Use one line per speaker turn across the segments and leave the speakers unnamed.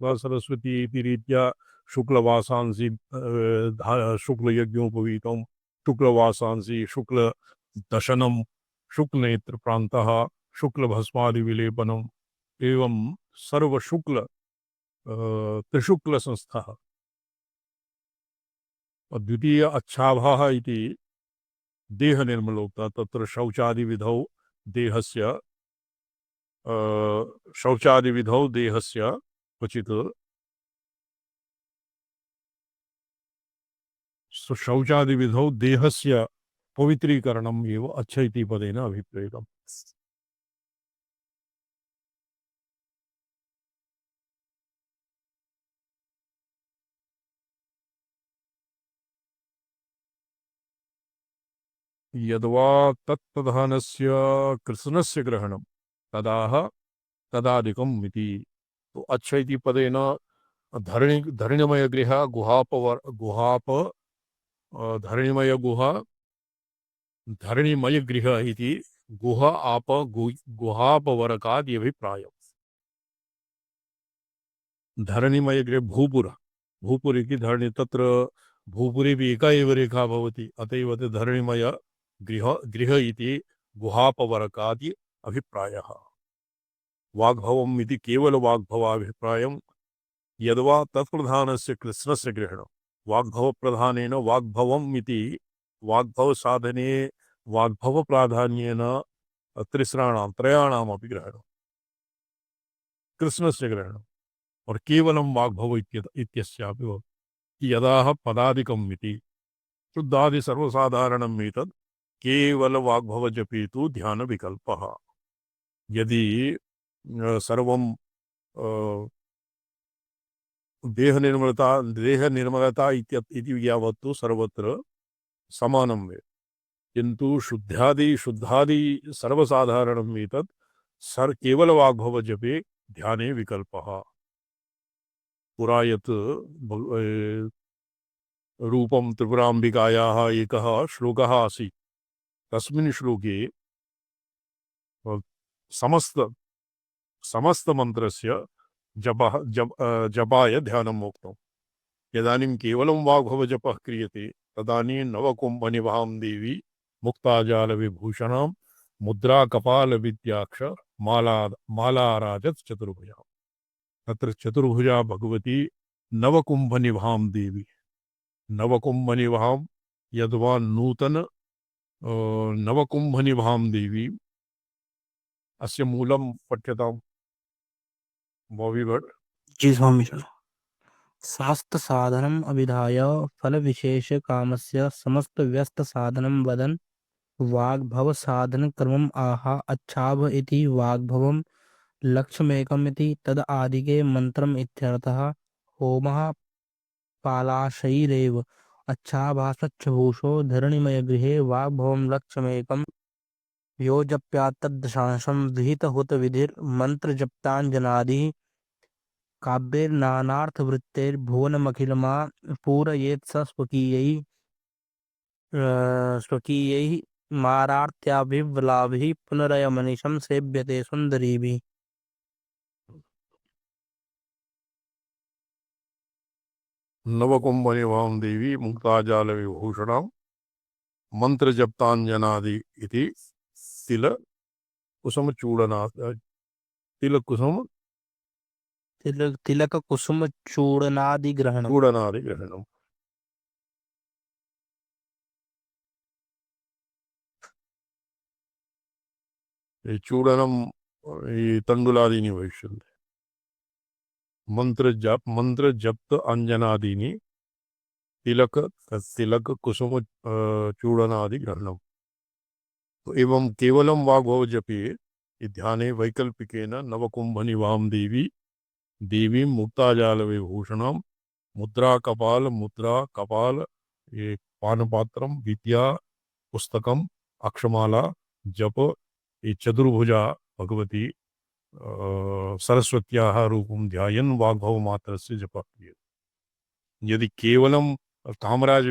सरस्वती इति रीत्या शुक्लवासांसि शुक्लयज्ञोपवीतं शुक्लवासांसि शुक्लदशनं शुक्लनेत्रप्रान्तः शुक्लभस्मादिविलेपनम् एवं सर्वशुक्ल त्रिशुक्ल संस्थः। द्वितीय अच्छाभाः इति देह निर्मलोक्ता तत्र शौचादिविधौ देहस्य शौचादिविधौ देहस्य क्वचित् शौचादिविधौ देहस्य पवित्रीकरणम् एव अच्छ इति पदेन अभिप्रेतम्। यद्वा तत्प्रधानस्य कृत्स्नस्य ग्रहणं तदाह तदादिकम् इति। तो अच्छ इति पदेन धरणिमय गृह धरणिमय गुहा धरणिमय गृह इति गुहा आप गुहापवरकादि अभिप्रायम्। धरणिमय गृह भूपुर इति धरणी तत्र भूपुरे भी एका एव रेखा भवति अतएव धरणिमय गृह इति गुहापवरकादि अभिप्रायः। वाग्भवम् इति केवल वाग्भवाभिप्रायम्। यद्वा तत्प्रधानस्य कृत्स्नस्य ग्रहणं वाग्भव प्रधानेन वाग्भवम् इति वाग्भव साधने वाग्भव प्राधान्येन त्रयाणामपि ग्रहणं कृत्स्नस्य ग्रहणम् और केवलं वाग्भव इत्यस्यापि भवति। यदाह पदादिकम् इति शुद्धादि सर्वसाधारणम् एतत् केवल वाग्भव जपे तु ध्यान विकल्पः। यदि सर्वं देह निर्मलता इति यावत्तु सर्वत्र समानं वेद, किन्तु शुद्धादि सर्वसाधारणम् एतत् केवल वाग्भव जपे ध्याने विकल्पः। पुरा यत् रूपं त्रिपुराम्बिकायाः एकः श्लोकः आसीत् तस्मिन् श्लोके समस्त मंत्रस्य जपाय ध्यानम् उक्तम्। यदानीं केवलं वाग्भव जपः क्रियते तदानीं नवकुम्भनिभां देवी मुक्ताजालविभूषणां मुद्रा कपाल विद्याक्ष मालाराजत् चतुर्भुजा। तत्र चतुर्भुजा भगवती नवकुम्भनिभां देवी। नवकुम्भनिभां यद्वा नूतन नवकुम्भनिभां देवी अस्य मूलं पठ्यताम् बॉबी भट्ट।
जी स्वामी। शास्त्र साधनम अभिधाय फल विशेष कामस्य समस्त व्यस्त साधनम वदन वाग्भव साधन क्रमम आहा अच्छाभ इति वाग्भवम लक्ष्यमेकम इति तद आदिके मंत्रम इत्यर्थः। होमः पालाशैरेव अच्छाभासच्छभूषो धरणिमय गृहे वाग्भवम लक्ष्यमेकम यो जप्यात्तदशांशं विहित हुत विधिर मंत्र जप्तांजनादि काव्यैर्नानार्थवृत्तैर्भुवनमखिलमा पूरयेत् स स्वकीयैः मारार्त्याभिर्बलाभिः पुनरयमनिशं सेव्यते सुन्दरीभिः।
नवकुम्भनिभां देवी मुक्ताजालविभूषणां मंत्र जप्तांजनादि इति तिल कुसुम चूड़ना तिल कुसुम
तिलक कुसुम चूड़नादि ग्रहणम।
चूड़नादि ग्रहणम। ये चूड़नम ये तंडुलादीनि भविष्यन्ति। मंत्र जप्त अंजनादीनि तिलक कुसुम चूड़नादि ग्रहणम। तो एवं केवलम वाग्भव जपे ध्याने वैकल्पिकेन नवकुंभनिभां देवी मुक्ताजाल विभूषणम मुद्रा कपाल ये पानपात्रम विद्या पुस्तकम अक्षमाला जप ये चतुर्भुजा भगवती सरस्वत्याः रूपं ध्यायन् वाग्भव मात्रस्य जपः क्रियते। यदि केवलं कामराज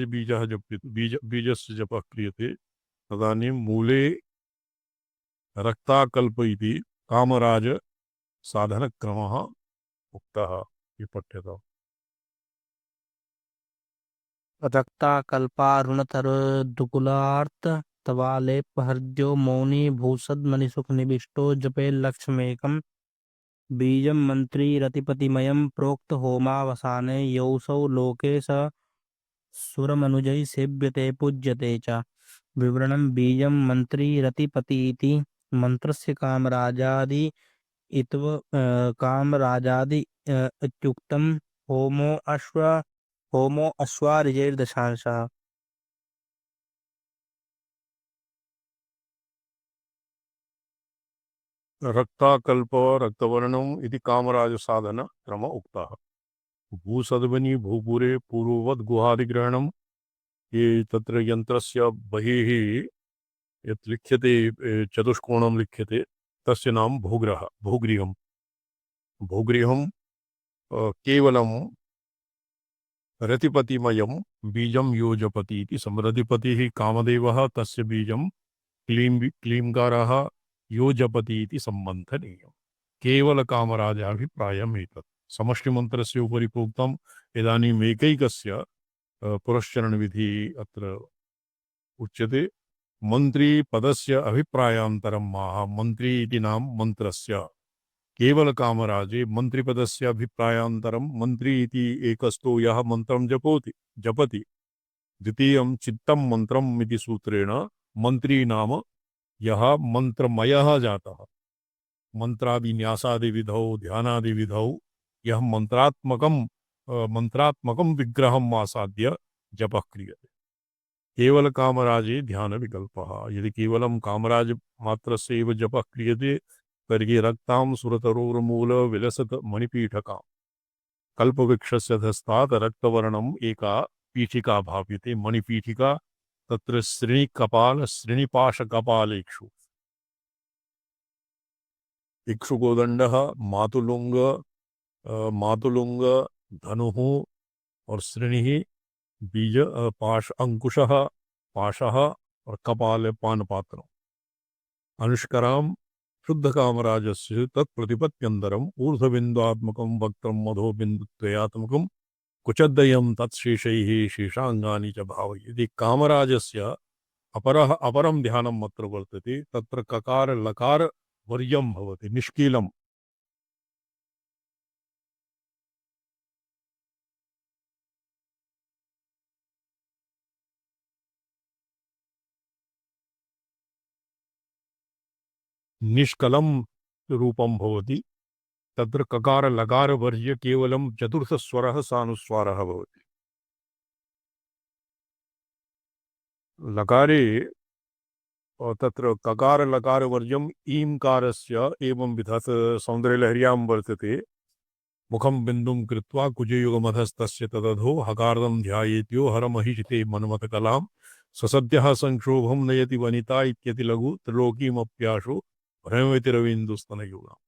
बीजस्य जपः क्रियते तदानीं मूले रक्ताकल्प इति कामराज साधनक्रमः उक्तः ये पठ्यताम्।
रक्ता कल्पारुणतर दुकुलार्त तवालेपहृद्यो मौनी भूषद मणिसुख निविष्टो जपे लक्ष्मेकम बीजम मंत्री रतिपतिमयम प्रोक्त होमावसाने यौसौ लोके स सुरमनुजैः सेव्यते पूज्यते च। विवरणं बीजं मंत्री रतिपति इति मंत्रस्य कामराजादि इत्युक्तं होमो अश्वारिजैर्दशांशः।
रक्ताकल्प रक्तवर्णम इति कामराज साधन क्रम उक्तः। भूसद्वनि भूपुरे पूर्ववद् गुहादिग्रहणम ये तत्र यंत्रस्य बहिः यत् लिख्यते चतुष्कोणं लिख्यते तस्य नाम भूगृहम् भूगृहम् केवलं रतिपतिमयं बीजं योजपति इति रतिपतिः कामदेवः तस्य बीजं क्लींकारः योजपति इति सम्बन्धनीयम्। केवल कामराजाभिप्रायम् एतत्। समष्टिमन्त्रस्य उपरि प्रोक्तम्। इदानीम् एकैकस्य पुरस्चरण विधि अत्र उच्यते। मंत्री पदस्य अभिप्रायान्तरम् आह। मंत्री इति नाम मंत्रस्य। केवल कामराजे मंत्रिपदस्य अभिप्रायान्तरम् मंत्री इति एकस्तो यः मंत्रं जपति द्वितीयं चित्तं मंत्रम् इति सूत्रेण मंत्री नाम यः मंत्रमयः जातः। मंत्रादिन्यासादि विधौ ध्यानादि विधौ यह मंत्रात्मकं विग्रहम् आसाद्य जपः क्रियते। केवल कामराजे ध्यान विकल्पः। यदि केवलं कामराज मात्रस्य एव जपः क्रियते तर्हि रक्तां सुरतरोर्मूल विलसत मणिपीठकां कल्पवृक्षस्य धस्तात् रक्तवर्णम् एका पीठिका भाव्यते। मणिपीठिका तत्र श्रेणिपाशकपालेषु इक्षुकोदंडः मातुलुंग धनुः और श्रेणी बीज पाश अंकुशः पाशः और कपाल पानपात्रम् अनुष्कराम शुद्ध कामराजस्य तत्प्रतिपत्यन्तरम् ऊर्ध्वबिन्दुआत्मकं वक्त्रं मधो बिन्दुत्वयात्मकं कुचद्वयं तत्शेषैः शेषांगानि च भावयति। यदि कामराजस्य अपरं ध्यानम् अत्र वर्तते तत्र ककार लकार वर्यं भवति निष्कीलम्। निष्कलं रूपं भवति। तत्र ककार लकार वर्य केवलं चतुर्थ स्वरः सानुस्वारः भवति। लकारे तत्र ककार लकार वर्यम् ईंकारस्य एवं विधत् सौन्दर्यलहर्यां वर्तते। मुखं बिन्दुं कृत्वा कुजयुगमधस्तस्य तदधो हकारं ध्यायेत्यो हरमहिषिते मन्मथकलां ससद्यः संक्षोभं नयति वनिता इत्यति लघु त्रिलोकीमप्याशो भ्रमयति रवीन्दुस्तनयुगाम्।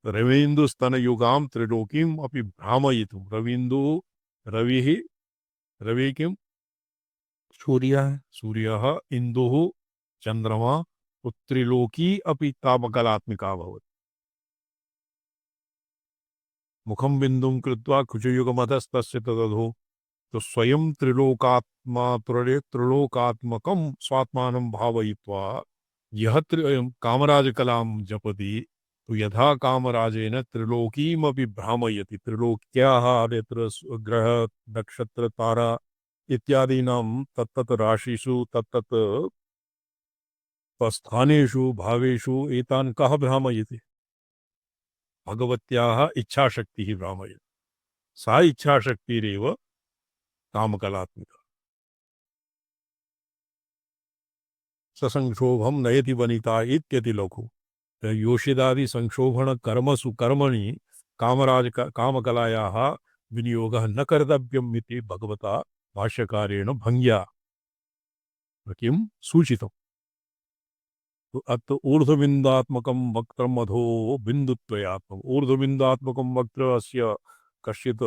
रवीन्दुस्तनयुगां त्रिलोकीम् अपि भ्रामयितुं रविः रवि किं सूर्यः इन्दुः चंद्रमा त्रिलोकी अपि तापकलात्मिका भवति। मुखं बिन्दुं कृत्वा कुचयुगमधस्तस्य तदधो तो स्वयं त्रिलोकात्मकं स्वात्मानं भावयित्वा यह कामराज कलां जपति तो यथा कामराजेन त्रिलोकीमपि भ्रामयति। त्रिलोक्याः यत्र ग्रह नक्षत्र तारा इत्यादीनां तत्तत् राशिषु तत्तत् स्थानेषु भावेषु एतान् कः भ्रामयति? भगवत्याः इच्छाशक्तिः भ्रामयति। सा इच्छाशक्तिरेव कामकलात्मिका। ससंक्षोभं नयति वनिता इत्यति लघु योषिदादि संक्षोभण कर्मसु कर्मणि कामकलायाः विनियोगः न कर्तव्यम् इति भगवता भाष्यकारेण भङ्ग्या किं सूचितम्। अत्र ऊर्ध्वबिन्दात्मकं वक्त्रम् अधो बिन्दुत्वयात्मकम्। ऊर्ध्वबिन्दात्मकं वक्त्र अस्य कश्चित्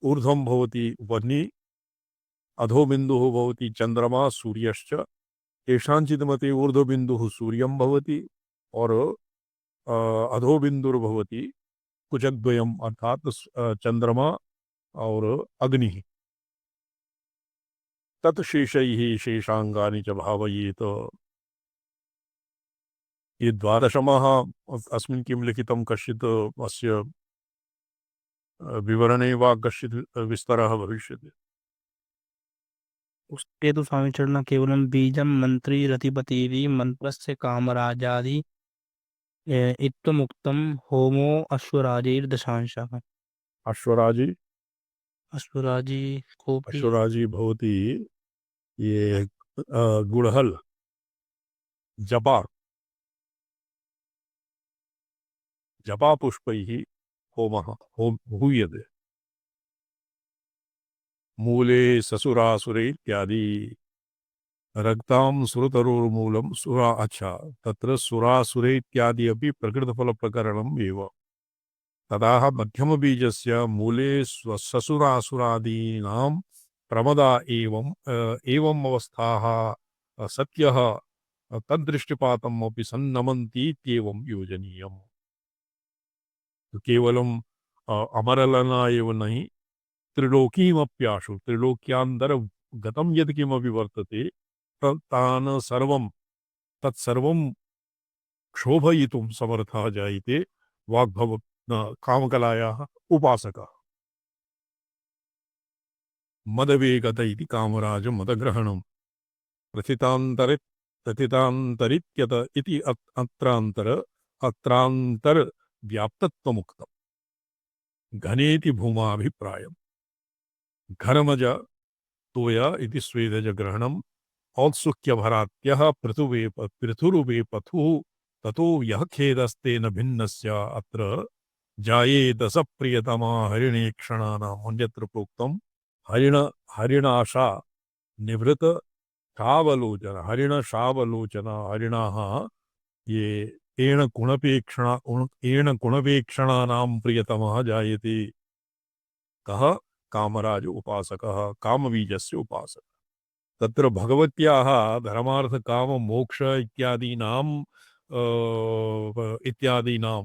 ऊर्ध्वं भवति वह्नि अधो बिन्दुः भवति चंद्रमा सूर्यश्च। केषाञ्चित् मते ऊर्ध्वबिन्दुः सूर्यं भवति और अधो बिन्दुर्भवति कुचद्वयम अर्थात चंद्रमा और अग्नि तत्शेषैः शेषांगानि च भावयेत। ये द्वादशमः अस्मिन् किं लिखितं कश्चित् अस्य विवरणे वा कश्चित् विस्तारः भविष्यति।
उसके तो स्वामी चरण केवलम बीजम मंत्री रतिपतिरी मंत्रस्य कामराजादि इत्थमुक्तम होमो अश्वराजेर्दशांशः।
अश्वराजी
अश्वराजी कोऽपि
अश्वराजी भवति ये गुड़हल जपा जपा पुष्पैः होमः होम हूयते मूले ससुरासुरे इत्यादि रक्तां सुरतरुर्मूलं सुरा अच्छा तत्र सुरासुरे इत्यादि अपि प्रकृतफलप्रकरणम् एव। तदाह मध्यमबीजस्य मूले ससुरासुरादीनां प्रमदा एवम् अवस्थाः सत्यः तद्दृष्टिपातम् अपि सन्नमन्ति इत्येवं योजनीयम्। तो केवलम् अमरलना एव नहि त्रिलोकीमप्याशु त्रिलोक्यान्तर् गतं यद् किमपि वर्तते तान् सर्वं तत्सर्वं क्षोभयितुं समर्थः जायते वाग्भव कामकलायाः उपासकः। मदवेगत इति कामराज मदग्रहणं प्रथितान्तरित्यत इति अत्रान्तर् व्याप्तत्वमुक्तम् घनेति भूमाभिप्रायम् घनमज तोय इति स्वेदजग्रहणम् औत्सुक्यभरात्यः पृथुरुवे पथुः ततो यः खेदस्तेन भिन्नस्य अत्र जायेत स प्रियतमा हरिणेक्षणानाम् अन्यत्र प्रोक्तम् हरिणाशा निवृत शावलोचन हरिण शावलोचन हरिणाः ये एण गुणपेक्षणानां प्रियतमः जायते कः कामराज उपासकः कामबीजस्य उपासकः। तत्र भगवत्याः धर्मार्थ काम मोक्ष इत्यादीनां इत्यादीनां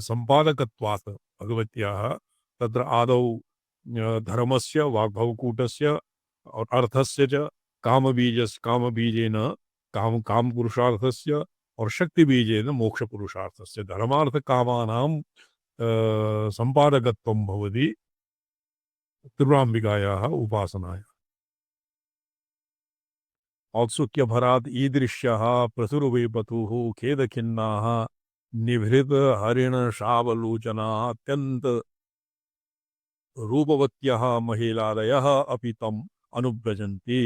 सम्पादकत्वात् भगवत्याः तत्र आदौ धर्मस्य वाग्भवकूटस्य और अर्थस्य च कामबीजेन कामपुरुषार्थस्य और शक्तिबीजेन मोक्षपुरुषार्थस्य धर्मार्थ कामानां सम्पादकत्वं भवति त्रिपुराम्बिकायाः उपासनाय। औत्सुक्यभरात् ईदृश्यः प्रसुरवे पतुः खेदखिन्नाः निभृत हरिण शावलोचनाः अत्यन्त रूपवत्यः महिलादयः अपि तम् अनुव्रजन्ति।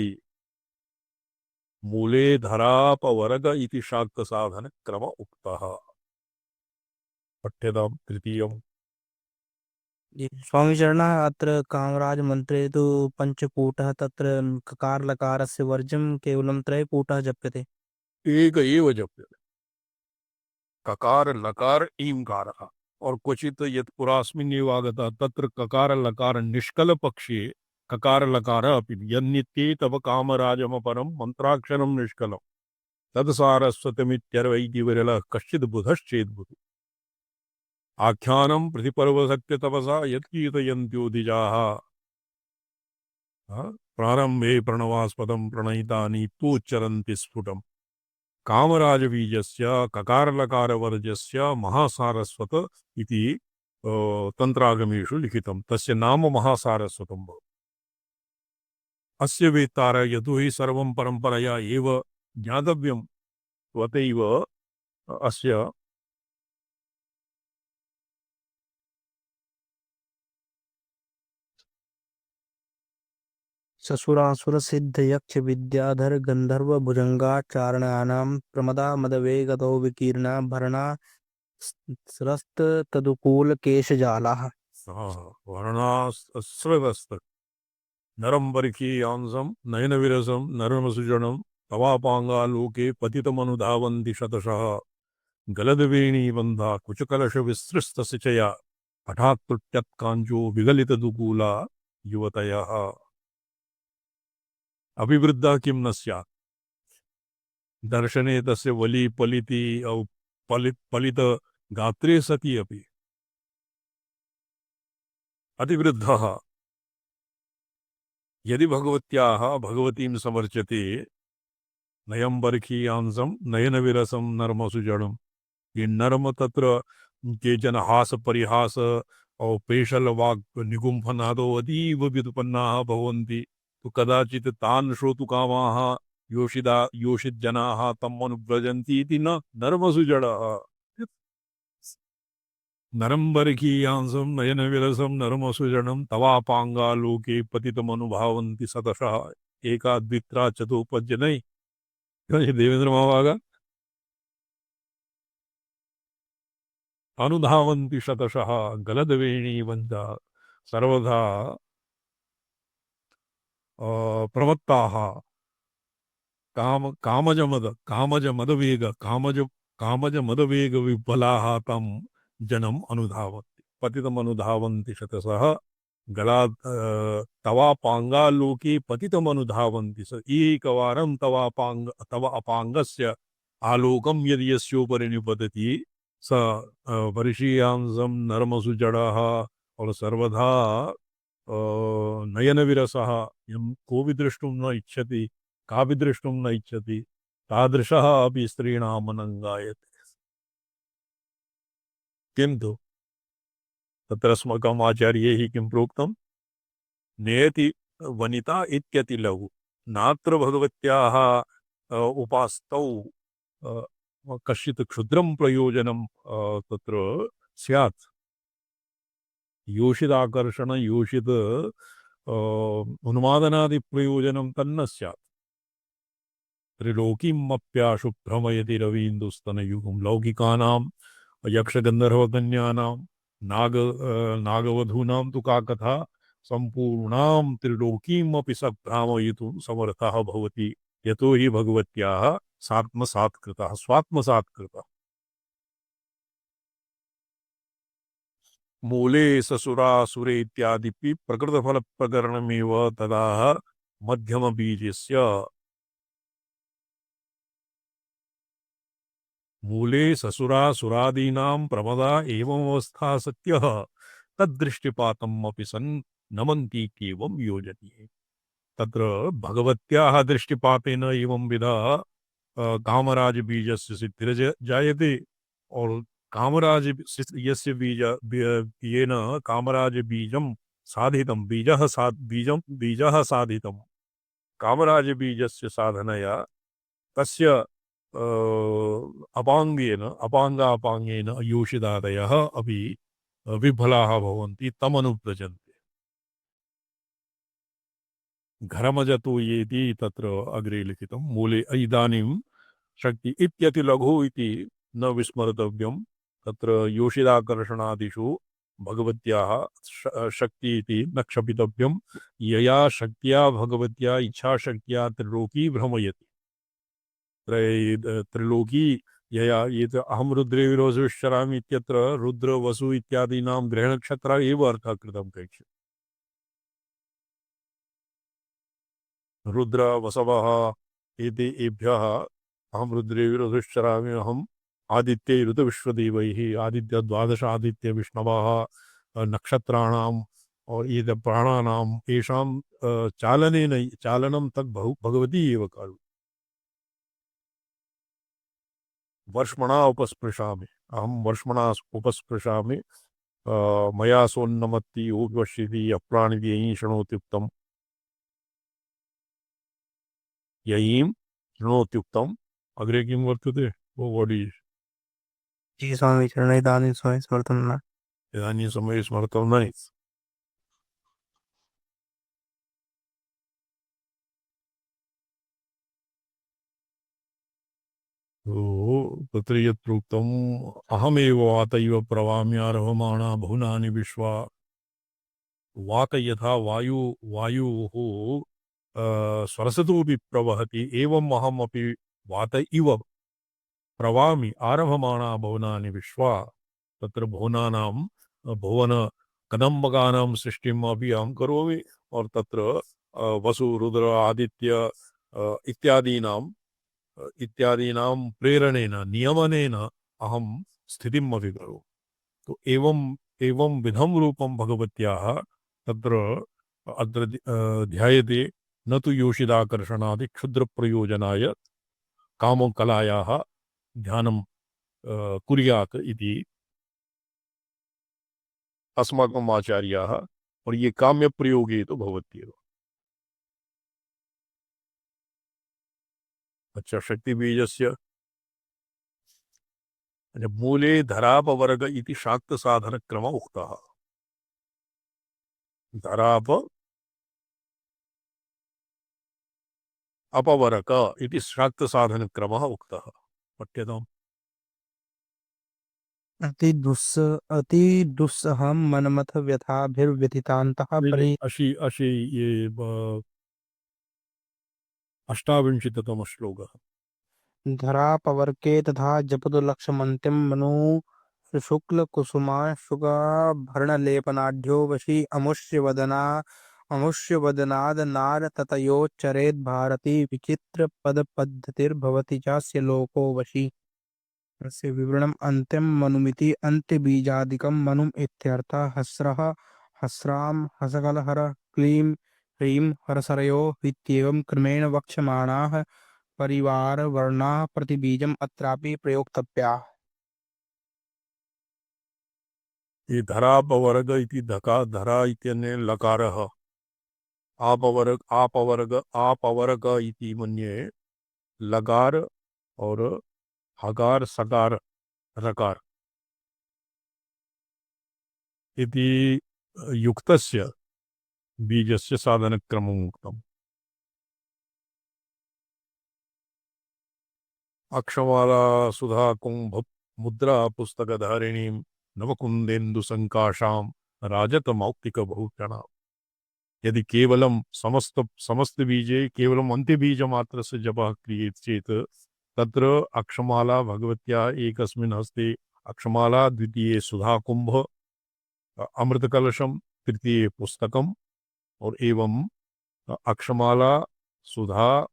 मूले धरापवर्ग इति शाक्तसाधन क्रम उक्तः। पठ्यतां तृतीयम्।
जी, स्वामी चरण अत्र कामराज मंत्रे तु पंचकूटः तत्र ककार लकारस्य वर्जं केवलं त्रयकूटः जप्यते।
एक एव जप्यते ककार लकार ईंकारः और क्वचित् यत् पुरास्मिन्नेव आगतः तत्र ककार लकार निष्कल पक्षे ककार लकार अपि यन्नित्ये तव कामराजमपरं मंत्राक्षरं निष्कलं तत्सारस्वतमित्यर्वैति विरलः कश्चित् बुधश्चेद्बुधि आख्यानं प्रतिपर्वसक्य तपसा यत्कीर्तयन्त्योदिजाः प्रारंभे प्रणवास्पदं प्रणयितानि तूच्चरन्ति स्फुटम् कामराजबीजस्य ककारलकारवर्जस्य महासारस्वत इति तंत्रागमेषु लिखितं तस्य नाम महासारस्वतं भवति। अस्य वेत्तार यतो हि सर्वं परम्परया एव ज्ञातव्यं स्वतैव अस्य
ससुरासुर सिद्ध यक्ष विद्याधर गंधर्व भुजंगाचारणानां प्रमदा मदवेगतो विकीर्णा भरणा स्रस्त तदुकूल केशजालाः।
वर्णाश्रवस्त नरम परिकीयांसं नयनविरसं नरमसुजनं तवापाङ्गालोके पतितमनुधावन्ति शतशः गलदवेणीबन्धा कुचकलशविसृष्टसिचया हठात्तुट्यत्काञ्चो विगलितदुकूला युवतयः अभिवृद्धा किं न स्यात् दर्शने तस्य वली पलिति औ पलित गात्रे सति अपि अतिवृद्धः यदि भगवत्याः भगवतीं समर्चते नयं बर्खीयांसं नयनविरसं नर्मसुजडम्। ये नर्म तत्र केचन हास परिहास और पेशल वाक् निगुम्फनादो अतीव व्युत्पन्नाः भवन्ति। तो कदाचित् तान् श्रोतुकामाः योषित जनाः तम् अनुव्रजन्ति इति न नर्मसुजडः। नरम्बरकीयांसं नयनविरसं नरमसुजनं तवापाङ्गालोके पतितमनुभावन्ति सतशः एका द्वित्रा चतुपज्जनैः। ये देवेंद्र महाभागा अनुधावन्ति शतशः गलदवेणी वंदा सर्वदा प्रमत्ताः कामज मदवेग कामज मदवेग विह्वलाः तं जनम् अनुधावन्ति पतितम् अनुधावन्ति शतशः तवापाङ्गालोके पतितम् अनुधावन्ति स एकवारं तव अपाङ्गस्य आलोकं यदि यस्योपरि निपतति स वर्षीयांसं नरमसुजडः और सर्वधा नयन विरसः यं कोऽपि द्रष्टुं न इच्छति कापि द्रष्टुं न इच्छति तादृशः अपि स्त्रीणाम् अनङ्गायते। किन्तु तत्र अस्माकम् आचार्यैः किं प्रोक्तं नेति वनिता इत्यति लघु नात्र भगवत्याः उपास्तौ कश्चित् क्षुद्रं प्रयोजनं तत्र स्यात् योषिदाकर्षण योषित उन्मादनादि प्रयोजनं तन्न स्यात्। त्रिलोकीमप्याशु भ्रमयति रवीन्दुस्तनयुगं लौकिकानां यक्षगन्धर्वकन्यानां नागवधूनां तु का कथा सम्पूर्णां त्रिलोकीमपि स भ्रामयितुं समर्थः भवति यतो हि भगवत्याः सात्मसात्कृतः स्वात्मसात्कृतः। मूले ससुरासुरे इत्यादिपि प्रकृतफलप्रकरणमेव तदाह मध्यमबीजस्य मूले ससुरासुरादीनां प्रमदा एवमवस्था सत्यः तद्दृष्टिपातम् अपि सन् नमन्तीत्येवं योजनीये। तत्र भगवत्याः दृष्टिपातेन एवं विधा कामराज बीजस्य सिद्धिर्जायते और कामराज यस्य येन कामराज बीजं साधितं बीजः साधितं कामराज बीजस्य साधनया तस्य अपाङ्गेन योषितादयः अपि विफलाः भवन्ति तमनुव्रजन्ते। घरमजतो येति तत्र अग्रे लिखितं मूले इदानीं शक्ति इत्यति लघु इति न विस्मर्तव्यं। तत्र योषिदाकर्षणादिषु भगवत्याः शक्ति इति न क्षपितव्यं। यया शक्त्या भगवत्या इच्छाशक्त्या त्रिलोकी भ्रमयति त्रिलोकी यया ये अहम रुद्रे विरोचरामि इत्यत्र रुद्र वसु इत्यादीनां ग्रहनक्षत्रा एव अर्थः कृतं कैचित्। रुद्र वसवः एते एभ्यः अहम रुद्रे विरोचरामि अहम आदित्य ऋतुविश्वदेवैः आदित्य द्वादश आदित्य विष्णवः नक्षत्राणाम् और ये प्राणानां येषां चालनं तद् भगवती एव करोति। वर्ष्मणा उपस्पृशामि अहम वर्ष्मणा उपस्पृशामि मया सोन्नमत्ति उपश्यति अप्राणिति ययीं शृणोत्युक्तम् ययीं शृणोत्युक्तम्। अग्रे किं वर्तते वो वोडी
जी स्वामी चरण दानी स्वामी समर्थन न
इदानीं समये स्मर्तं न। तो तत्र यत् प्रोक्तम् अहमेव वातैव प्रवाम्यारभमाणा भुवनानि विश्वा वात यथा वायुः स्वरसतोऽपि प्रवहति एवम् अहमपि वात इव प्रवामि आरभमाणा भुवनानि विश्वा। तत्र भुवन कदम्बकानां सृष्टिम् अपि अहं करोमि और तत्र वसु रुद्र आदित्य इत्यादीनां इत्यादीनां प्रेरणेन नियमनेन अहं स्थितिम् अभिकरोमि। तो एवं एवं विधं रूपं भगवत्याः तत्र अत्र ध्यायते। न तु योषिदाकर्षणादि क्षुद्रप्रयोजनाय कामकलायाः ध्यानं कुर्यात् इति अस्माकम् आचार्याः। और ये काम्यप्रयोगे तो भवत्येव। अच्छा, शक्तिबीजस्य मूले धरापवर्ग इति शाक्तसाधनक्रमः उक्तः। धराप अपवर्ग इति शाक्तसाधनक्रमः उक्तः। पठ्यताम्।
अति दुस्सहं मनमथ व्यथाभिर्व्यथितान्तः
नहीं,
परि
अशी अशी ये अष्टाविंशतितमः श्लोकः।
धरापवर्के तथा जपदुलक्षमन्त्यं मनु शुक्लकुसुमाशुगाभरणलेपनाढ्यो वशी अमुष्यवदनाद नार ततयोच्चरेद्भारती विचित्रपदपद्धतिर्भवति चास्य लोको वशी। अस्य विवरणम् अन्त्यं मनुमिति अन्त्यबीजादिकं मनुम् इत्यर्थः। हस्रः हस्रां हसकलहर क्लीं ह्रीं हरसरयो इत्येवं क्रमेण वक्ष्यमाणाः परिवारवर्णाः प्रतिबीजम् अत्रापि प्रयोक्तव्याः।
ये धरापवर्ग इति धका धरा इत्यनेन लकारः। आपवर्ग इति मन्ये लकार और हकार सकार रकार इति युक्तस्य बीजस्य साधनक्रमम् उक्तम्। अक्षमाला सुधा कुंभ मुद्रा पुस्तकधारिणीं नवकुंदेन्दु संकाशां राजत मौक्तिक बहुचना। यदि केवलं समस्त बीजे केवलम् अन्त्यबीज मात्र से जपः क्रियेत चेत तत्र अक्षमाला भगवत्याः एकस्मिन् हस्ते अक्षमाला, द्वितीये सुधा कुंभ, अमृत कलशम, तृतीये पुस्तकम और एवं अक्षमाला सुधा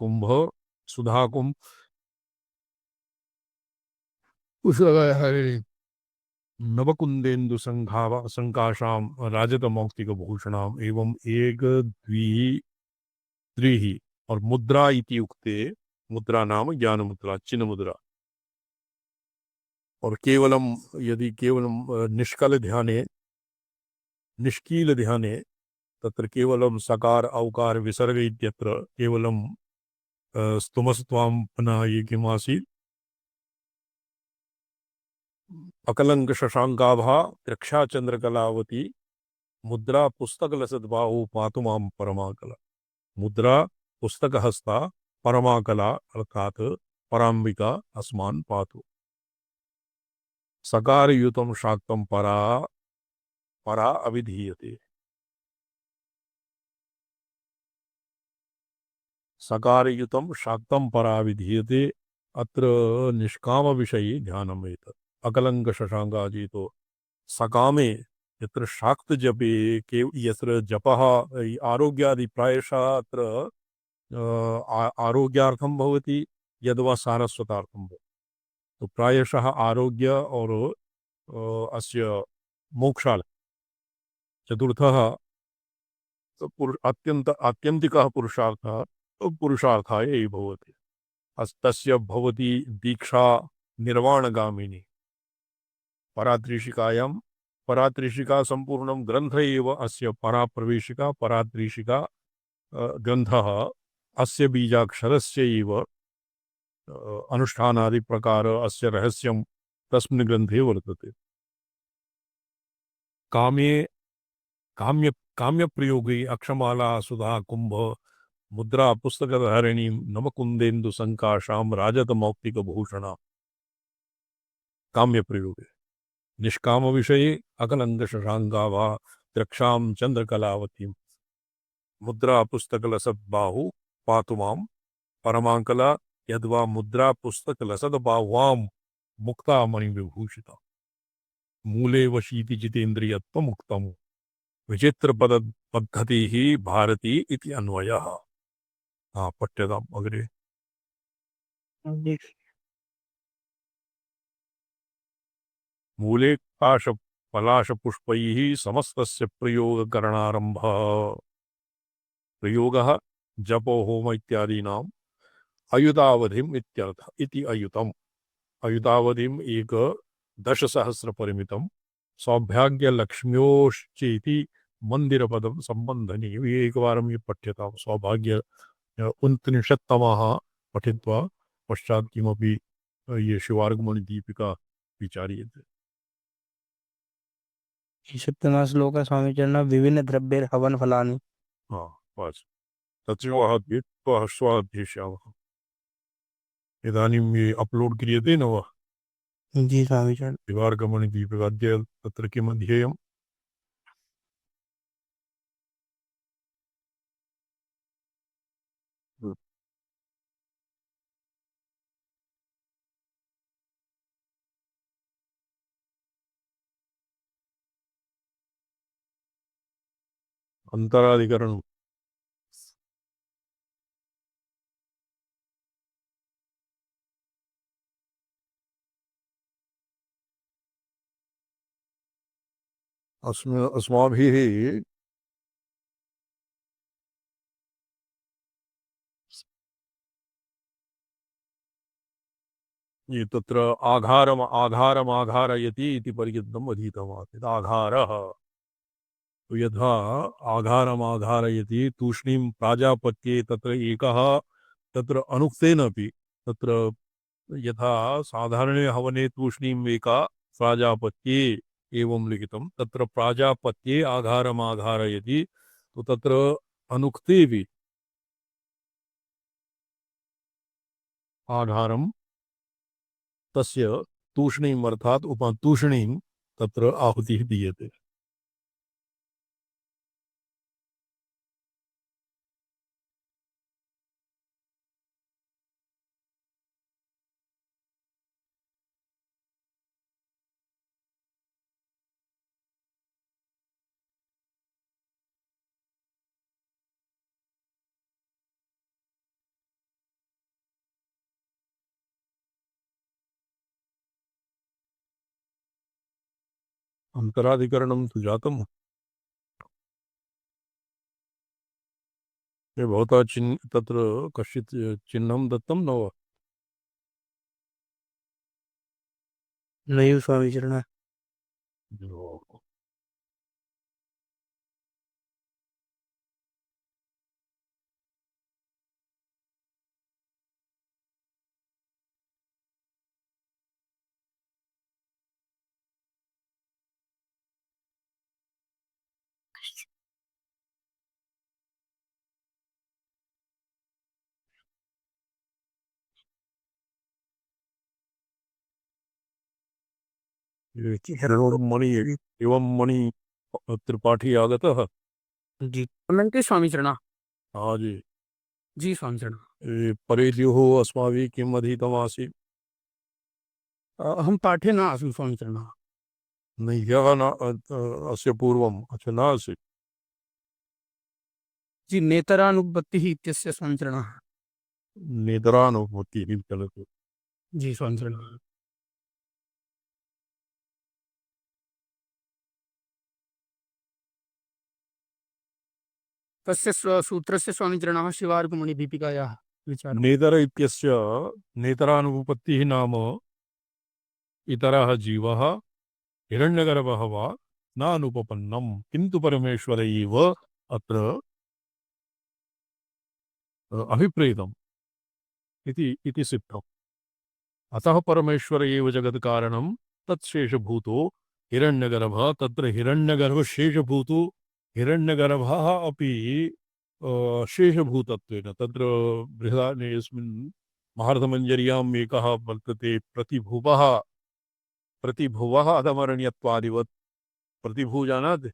कुंभ सुधा कुंभ उस नवकुंदेन्दु संकाशाम राजत मौक्तिक भूषणाम एवं एक द्वि त्रिहि और मुद्रा इति उक्ते। मुद्रा नाम ज्ञान मुद्रा, चिन्ह मुद्रा। और केवलम यदि केवलम निष्कल ध्याने निष्कील ध्याने तत्र केवलम सकार औकार विसर्ग इत्यत्र केवलम स्तुमस्त्वाम पुनः ये किमासीत् अकलंक शशांकाभा रक्षा चंद्रकलावती मुद्रा पुस्तक लसद्बाहु पातु माम परमाकला। मुद्रा पुस्तक हस्ता परमाकला अर्थात पराम्बिका अस्मान पातु। सकार युतम शाक्तम परा परा अविधीयते। सकार युतम शाक्तम परा विधीयते। अत्र निष्काम विषये ध्यानम् एतत्। अकलंक शशांकादि तो सकामे यत्र शाक्त जपे के यत्र जपः आरोग्यादि प्रायशः अत्र आरोग्यार्थं भवति यद्वा सारस्वतार्थं भवति। तो प्रायशः आरोग्य और अस्य मोक्षार्थं चतुर्थः आत्यन्तिकः पुरुषार्थः पुरुषार्थाय एव भवति। तस्य भवति दीक्षा निर्वाणगामिनी। परात्रिशिकायां परात्रिशिका संपूर्णं ग्रंथ एव अस्य पराप्रवेशिका परात्रिशिका ग्रंथः अस्य बीजाक्षरस्य एव अनुष्ठानादि प्रकार अस्य रहस्यं तस्मिन् ग्रंथे वर्तते। काम्ये काम्य प्रयोगे अक्षमाला सुधा कुंभ मुद्रा पुस्तकधारिणी नवकुंदेन्दु संकाशां राजत मौक्तिक भूषणा। काम्य प्रयोगे निष्काम विषये अकलंक शशांकाभा द्रक्षां चंद्रकलावती मुद्रा पुस्तक लसद बाहु पातु माम परमांकला यद्वा मुद्रा पुस्तक लसद बाहुवाम मुक्ता मणि विभूषिता। मूले वशीति जितेन्द्रियत्व मुक्तम विचित्र पद पद्धति ही भारती इति अन्वयः। हाँ, पठ्यताम् अग्रे।
जी।
मूले काश पलाशपुष्पैः समस्तस्य प्रयोगकरणारम्भः। प्रयोगः जपो होम इत्यादीनाम् अयुतावधिम् इत्यर्थः इति अयुतम्। अयुतावधिम् एक 10,000 परिमितम् सौभाग्य लक्ष्म्योश्चेति मंदिरपदं सम्बन्धनीयम्। ये एकवारं ये पठ्यताम्। सौभाग्य 29तमः पठित्वा पश्चात् किमपि ये शिवार्गमणिदीपिका विचार्यते।
सप्तमः श्लोकः स्वामी चरण विभिन्न द्रव्यैः हवन फलानि।
हाँ बस तत्सवः दीत्वा स्वाध्यायामः। इदानीं ये अपलोड् क्रियते न वा
जी स्वामी चरण।
शिवार्गमणिदीपिका अद्य तत्र किम् अध्येयम्? अंतराधिकरणम्। अस्माभिः ये तत्र आघारमाघारयति इति पर्यन्तम् अधीतमासीत्। आघारः तो यथा आघारमाघारयति तूष्णीं प्राजापत्ये तत्र एकः तत्र अनुक्तेनापि तत्र यथा साधारणे हवने तूष्णीम् एका प्राजापत्ये एवं लिखितं। तत्र प्राजापत्ये आघारमाघारयति तो तत्र अनुक्तेऽपि आघारं तस्य तूष्णीम् अर्थात् उपतूष्णीं तत्र आहुतिः दीयते। अंतराधिकरणं तु जातम्। ये भवता तत्र कश्चित् चिह्नं दत्तं न वा?
नैव स्वामी चरण।
मणि एवं मणि त्रिपाठी आगतः।
जी कमेंटे स्वामी चरण।
हाँ जी।
जी स्वामी चरण।
परेद्युः अस्माभिः किम् अधीतमासीत्?
अहं पाठे न आसं स्वामी चरण।
नहीं ह्यः न अस्य पूर्वम् अच्छा न आसीत्।
जी नेतरानुपत्तिः इत्यस्य स्वामी चरण।
निद्रानुभूतिः चलति।
जी स्वामी चरण। तस्य सूत्रस्य स्वामी चरणः शिवार्गमणिदीपिकायाः विचारः।
नेतर इत्यस्य नेतरानुपत्तिः नाम इतरः जीवः हिरण्यगर्भः वा नानुपपन्नम् किन्तु परमेश्वर एव अत्र अभिप्रेतम् इति सिद्धम्। अतः परमेश्वर एव जगत्कारणं तत्शेषभूतो हिरण्यगर्भः। तत्र हिरण्यगर्भशेषभूतो हिरण्यगर्भः अपि शेषभूतत्वेन तत्र बृहदारण्यकेऽस्मिन् महारथमञ्जर्याम् एकः वर्तते प्रतिभुवः। प्रतिभुवः अधमरण्यत्वादिवत्। प्रतिभू जानाति?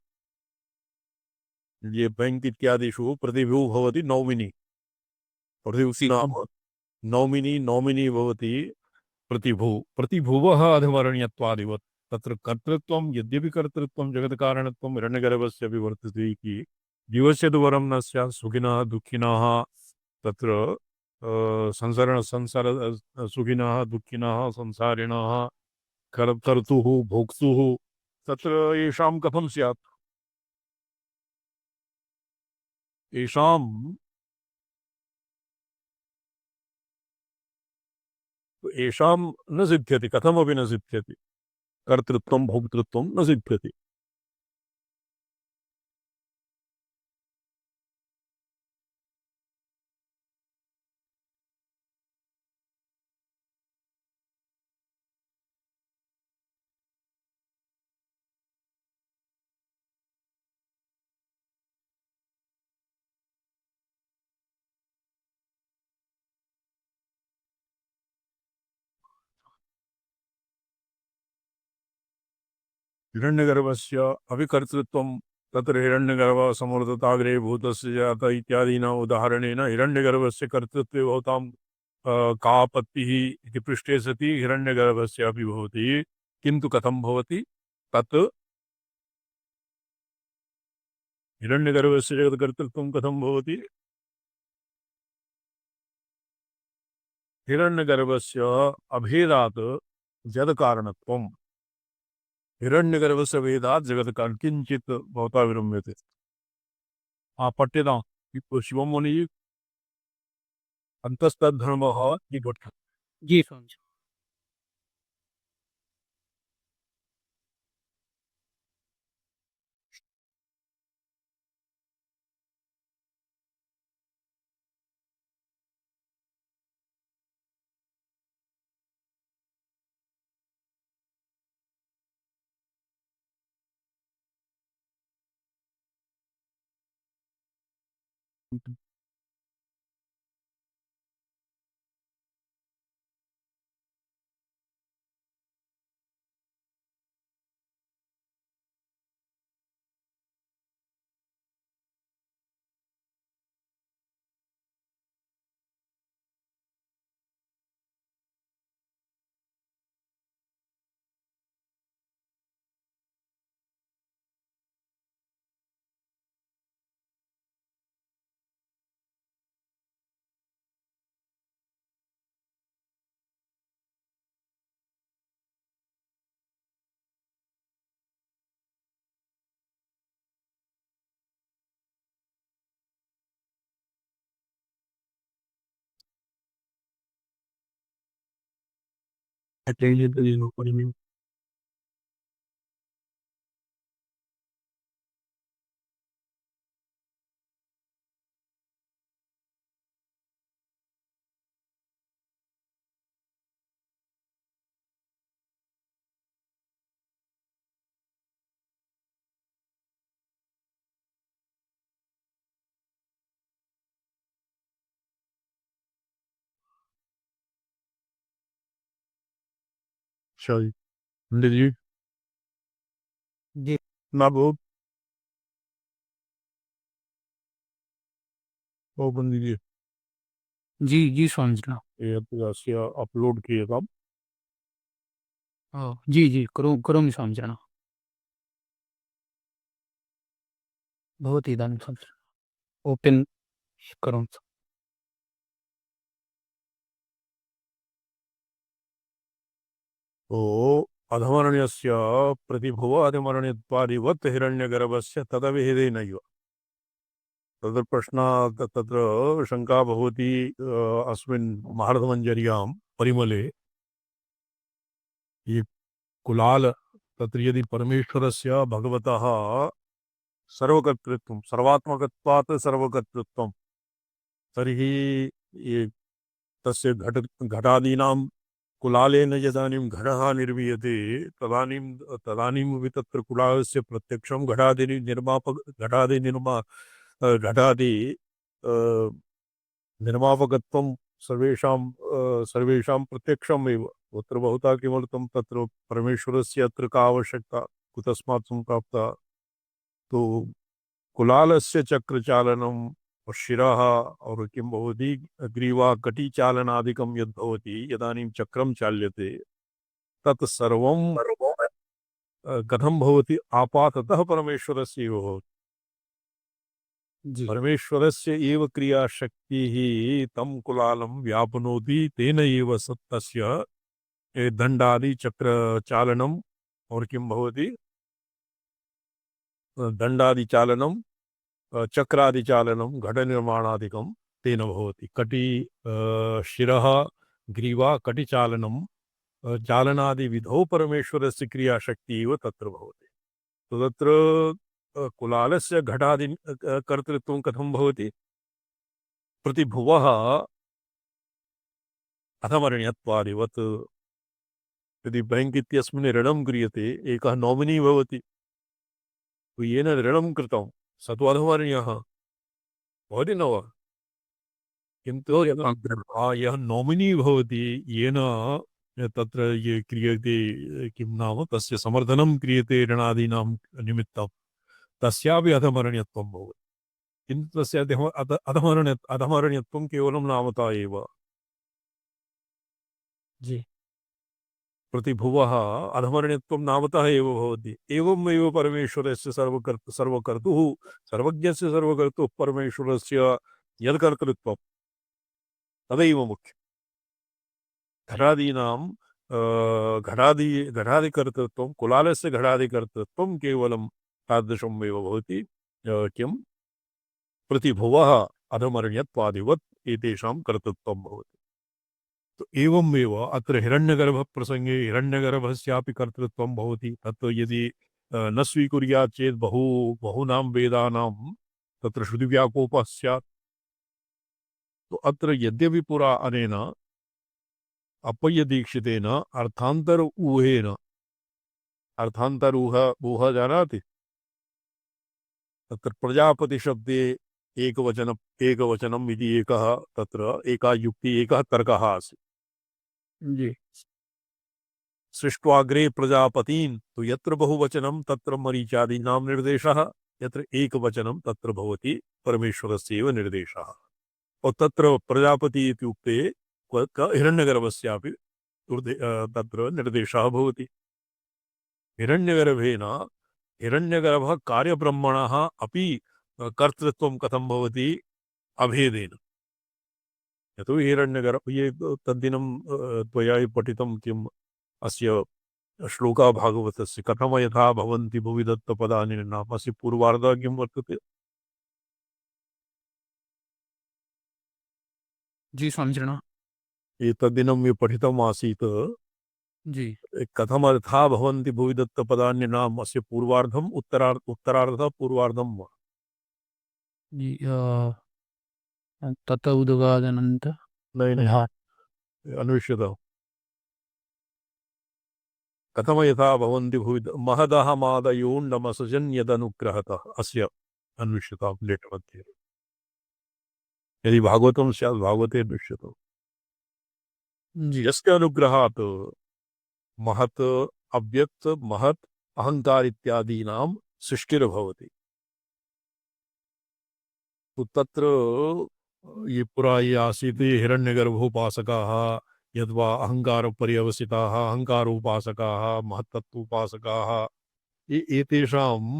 ये बैंक इत्यादिषु प्रतिभू भवति नौमिनी। प्रतिभूति नाम नौमिनी नौमिनी भवति प्रतिभू। प्रतिभुवः अधमरण्यत्वादिवत्। तत्र कर्तृत्वं यद्यपि कर्तृत्वं जगत्कारणत्वं हिरण्यगर्भस्य अपि वर्तते कि जीवस्य तु वरं न स्यात्। सुखिनः दुःखिनः तत्र संसार संसार सुखिनः दुःखिनः संसारिणः कर्तुः भोक्तुः तत्र येषां कथं स्यात् येषां येषां न सिद्ध्यति कथमपि न सिद्ध्यति कर्तृत्वं भोक्तृत्वं न सिद्ध्यति हिरण्यगर्भस्य अभिकर्तृत्वं तत्र हिरण्यगर्भः समृद्धताग्रे भूतस्य जात इत्यादीनां उदाहरणेन हिरण्यगर्भस्य कर्तृत्वे भवतां का आपत्तिः इति पृष्टे सति हिरण्यगर्भस्य अपि भवति किन्तु कथं भवति तत् हिरण्यगर्भस्य जगत्कर्तृत्वं कथं भवति हिरण्यगर्भस्य अभेदात् जडकारणत्वं हिरण्यगर्भस्य भेदात् जगत्कारण किञ्चित् भवता विरम्यते पठ्यतां शिवं मुनि अन्तस्तद्धर्मः निघट्
जी स्वामी जी।
शाही पंडित जी
जी
ना बहुत वो पंडित जी
जी जी स्वामी जी।
ये अपलोड किए था
जी जी करोमि स्वामी जी। भवती इदानीं स्वामी जी ओपन करोमि।
तो अधमरण्यस्य प्रतिभुव अधिमरण्यत्वादिवत् हिरण्यगर्भस्य तदविहेदेनैव तत्र प्रश्नः तत्र शङ्का भवति अस्मिन् महारथमञ्जर्यां परिमले ये कुलाल तत्र यदि परमेश्वरस्य भगवतः सर्वकर्तृत्वं सर्वात्मकत्वात् सर्वकर्तृत्वं तर्हि ये तस्य घटादीनां कुलालेन यदानीं घटः निर्मीयते तदानीं तदानीमपि तत्र कुलालस्य प्रत्यक्षं घटादि निर्मापकत्वं सर्वेषां प्रत्यक्षमेव तत्र बहुधा किमर्थं तत्र परमेश्वरस्य अत्र का आवश्यकता कुतस्मात् सम्प्राप्ता तो कुलालस्य चक्रचालनं शिरः और किं भवति ग्रीवा कटिचालनादिकं यद् भवति यदानीं चक्रं चाल्यते तत् सर्वं कथं भवति आपाततः परमेश्वरस्य एव भवति
जी
परमेश्वरस्य एव क्रियाशक्तिः तं कुलालं व्यापनोति तेन एव तस्य दण्डादि चक्रचालनम् और किं भवति दण्डादिचालनं चक्रादिचालनं घटनिर्माणादिकं तेन भवति शिरः ग्रीवा कटिचालनं चालनादिविधौ परमेश्वरस्य क्रियाशक्तिः एव तत्र भवति तो तत्र कुलालस्य घटादि कर्तृत्वं कथं भवति प्रतिभुवः अधमर्ण्यत्वादिवत् यदि बैंक इत्यस्मिन् ऋणं क्रियते एकः नॉमिनी भवति तो येन ऋणं कृतं स तु अधमर्ण्यः भवति न वा किन्तु यः नॉमिनी भवति येन तत्र ये क्रियते किं नाम तस्य समर्थनं क्रियते ऋणादीनां निमित्तं तस्यापि अधमर्ण्यत्वं भवति किन्तु तस्य अधमर्ण्यत्वं केवलं नामता एव
जी
प्रतिभुवः अधमर्ण्यत्वं नामतः एव भवति एवमेव परमेश्वरस्य सर्वकर्तुः सर्वज्ञस्य सर्वकर्तुः परमेश्वरस्य यत्कर्तृत्वं तदैव मुख्यम् घटादीनां घटादिकर्तृत्वं कुलालस्य घटादिकर्तृत्वं केवलं तादृशमेव भवति किं प्रतिभुवः अधमर्ण्यत्वादिवत् एतेषां कर्तृत्वं भवति तो एवमेव अत्र हिरण्यगर्भप्रसङ्गे हिरण्यगर्भस्यापि कर्तृत्वं भवति तत् यदि न स्वीकुर्यात् चेत् बहूनां वेदानां तत्र श्रुतिव्याकोपः स्यात् तो अत्र यद्यपि पुरा अनेन अप्पय्यदीक्षितेन ऊह जानाति तत्र प्रजापतिशब्दे एकवचनम् इति एकः तत्र एका युक्ति एकः तर्कः आसीत्
जी
सृष्ट्वाग्रे प्रजापतीन् तो यत्र बहुवचनं तत्र मरीचादीनां निर्देशः यत्र एकवचनं तत्र भवति परमेश्वरस्य एव निर्देशः और तत्र प्रजापति इत्युक्ते हिरण्यगर्भस्यापि तत्र निर्देशः भवति हिरण्यगर्भेन हिरण्यगर्भः कार्यब्रह्मणः अपि कर्तृत्वं कथं भवति अभेदेन यतो हिरण्यगर्भ ये तद्दिनं त्वया पठितं किम् अस्य श्लोका भागवतस्य कथम यथा भवन्ति भुवि दत्तपदानि नामस्य पूर्वार्धः किं वर्तते
जी स्वामीचरण
एतद्दिनं ये पठितम् आसीत्
जी
कथम यथा भवन्ति भुवि दत्तपदानि नामस्य पूर्वार्धम् उत्तरार्धः पूर्वार्धं वा
जी तत उदगादनंत
नहीं
हाँ
अन्विष्यताम् कथम यथा भवन्ति भुवि महदः मादयोन्नमसृजन् यदनुग्रहतः अस्य अन्विष्यतां लेट् मध्ये यदि भागवतं स्यात् भागवते अन्विष्यताम्
जी
यस्य अनुग्रहात् महत् अव्यक्त महत् अहंकार इत्यादीनां सृष्टिर्भवति तो तत्र ये पुरा ये आसीत् हिरण्यगर्भोपासकाः यद्वा अहंकार पर्यवसिताः अहंकारोपासकाः महत्तत्वोपासकाः एतेषाम्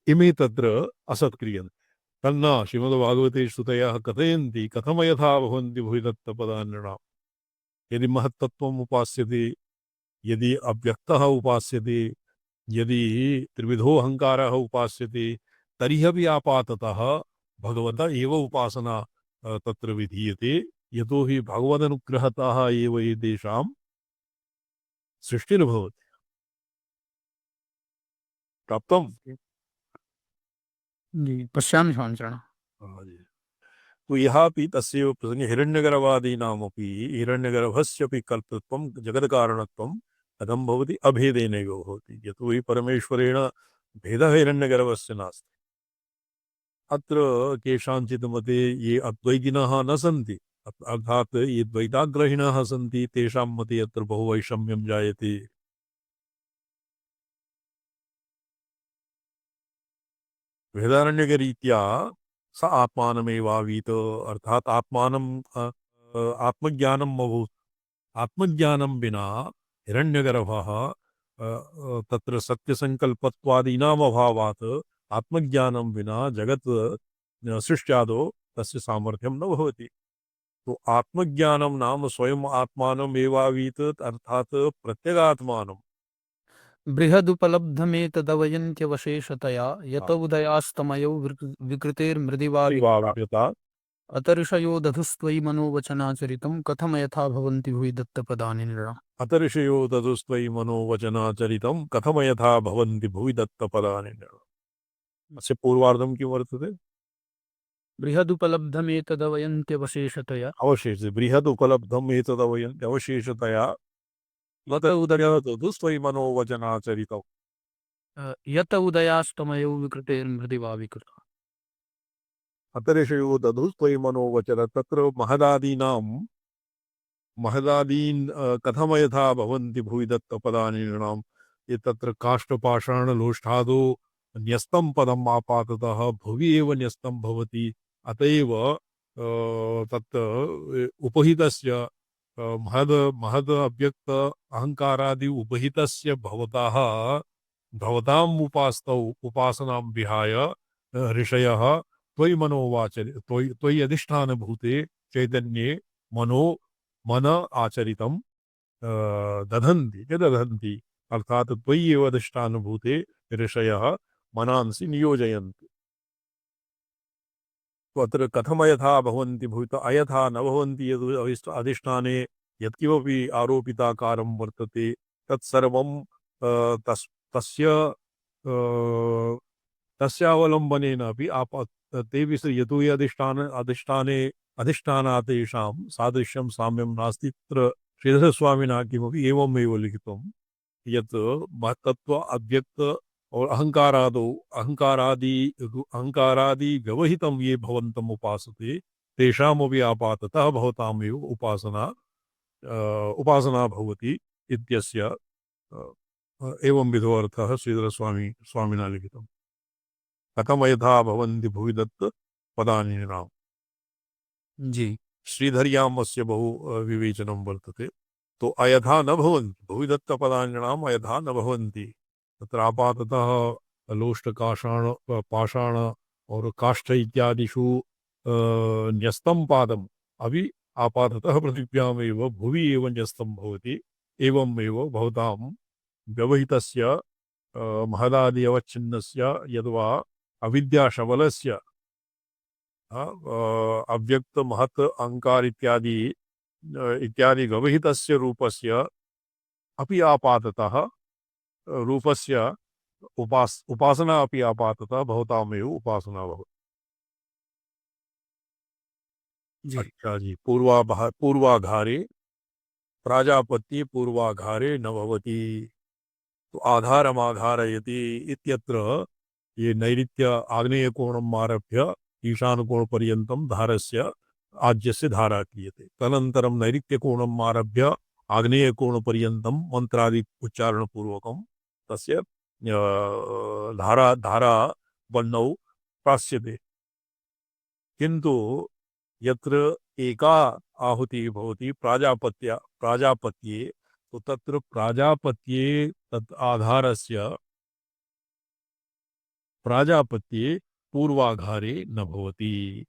इमे तत्र असत्क्रियन्ते तन्न श्रीमद्भागवते श्रुतयः कथयन्ति कथम यथा भवन्ति भुवि दत्तपदान्यृणाम् यदि महत्तत्वम् उपास्यते यदि अव्यक्तः उपास्यते यदि त्रिविधो अहंकारः उपास्यते तर्हि अपि आपाततः भगवता एव उपासना तत्र विधीयते यतो हि भगवदनुग्रहतः एव एतेषां सृष्टिर्भवति प्राप्तम्
जी पश्यामि स्वामीचरण
तो यहापि तस्यैव प्रसंगे हिरण्यगर्भादीनामपि हिरण्यगर्भस्यपि कर्तृत्वं जगत्कारणत्वं कथं भवति अभेदेनैव भवति यतो हि परमेश्वरेण भेदः हिरण्यगर्भस्य नास्ति अत्र केषाञ्चित् मते ये अद्वैतिनः न सन्ति अर्थात् ये द्वैताग्रहिणः सन्ति तेषां मते अत्र बहुवैषम्यं जायते वेदारण्यकरीत्या स आत्मानमेवावीत अर्थात आत्मज्ञानम् अभूत् आत्मज्ञानं विना हिरण्यगर्भः तत्र सत्यसङ्कल्पत्वादीनाम् अभावात् आत्मज्ञानं विना जगत् सृष्ट्यादौ तस्य सामर्थ्यं न भवति। तो आत्मज्ञानं नाम स्वयं आत्मानम् एवावीत अर्थात प्रत्यगात्मानं।
बृहदुपलब्धमेतदवयन्त्यवशेषतया यत उदयास्तमयो विकृतेर्मृदिवा
वाव्यता
अतर्षयो दधुस्त्वयि मनोवचनाचरितं कथमयथा भवन्ति भुवि दत्तपदानि नृणाम्।
अतर्षयो तदुस्त्वयि मनोवचनाचरितं कथमयथा भवन्ति भुवि दत्तपदानि। अस्य पूर्वार्धं किं वर्तते?
बृहदुपलब्धमेतदवयन्त्यवशेषतया
अवशेष बृहद उपलब्धम् एतदवयन्ति अवशेषतया न तदुस्त्वयि मनोवचनाचरितम्।
यत उदयास्तमयो विकृतेर्मृदिवा विकृता।
अतर्षयो तदुस्त्वयि मनोवचन तत्र महदादीन् कथमयथा भवन्ति भुवि दत्तपदानि नृणाम्। ये तत्र काष्ठपाषाणलोष्ठादो न्यस्तं पदम् आपाततः भुवि एव न्यस्तं भवति। अतएव तत् उपहितस्य महद अव्यक्त अहंकारादि उपहितस्य भवताम् उपास्तौ उपासनां विहाय ऋषयः त्वयि मनोवाचरि त्वयि अधिष्ठानभूते चैतन्ये मन आचरितं दधन्ति दधन्ति अर्थात त्वयि एव अधिष्ठानभूते ऋषयः मनांसि नियोजयन्ति। तो अत्र कथमयथा भवन्ति भूत अयथा न भवन्ति यद् अधिष्ठाने यत्किमपि आरोपिताकारं वर्तते तत्सर्वं तस्य तस्यावलम्बनेन अपि तेऽपि यतो हि अधिष्ठानात् तेषां सादृश्यं साम्यं नास्ति। तत्र श्रीधरस्वामिना किमपि एवमेव लिखितं यत् महत्तत्व अव्यक्त और अहंकारादि व्यवहितं ये भवन्तम् उपासते तेषामपि आपाततः भवतामेव उपासना भवति इत्यस्य एवं विधो अर्थः श्रीधरस्वामिना लिखितम्। कथमयथा भवन्ति भुवि दत्त पदानि नृणाम्।
जी
श्रीधर्याम् अस्य बहु विवेचनं वर्तते। तो अयथा न भवन्ति भुवि दत्त पदानि नृणाम् अयथा न भवन्ति। तत्र आपाततः पाषाण और काष्ठ इत्यादिषु न्यस्तं पादम् अपि आपाततः पृथिव्यामेव भुवि एव न्यस्तं भवति। एवमेव भवतां व्यवहितस्य महदादि अवच्छिन्नस्य यद्वा अविद्याशबलस्य अव्यक्त महत् अहंकार इत्यादि व्यवहितस्य रूपस्य अपि आपाततः रूपस्य उपासना अपि आपाततः भवतामेव उपासना भवति। अच्छा जी। पूर्वाघारे प्राजापत्ये पूर्वाघारे न भवति। तो आधारमाधारयति इत्यत्र ये नैऋत्य आग्नेयकोणम् आरभ्य ईशानकोणपर्यन्तं धारस्य आज्यस्य धारा क्रियते। तदनन्तरं नैऋत्यकोणम् आरभ्य आग्नेयकोणपर्यन्तं मन्त्रादि उच्चारणपूर्वकं तस्य धारा वह्नौ प्रास्यते। किन्तु यत्र एका आहुतिः भवति प्राजापत्ये तो तत्र प्राजापत्ये तत् आधारस्य प्राजापत्ये पूर्वाघारे न भवति।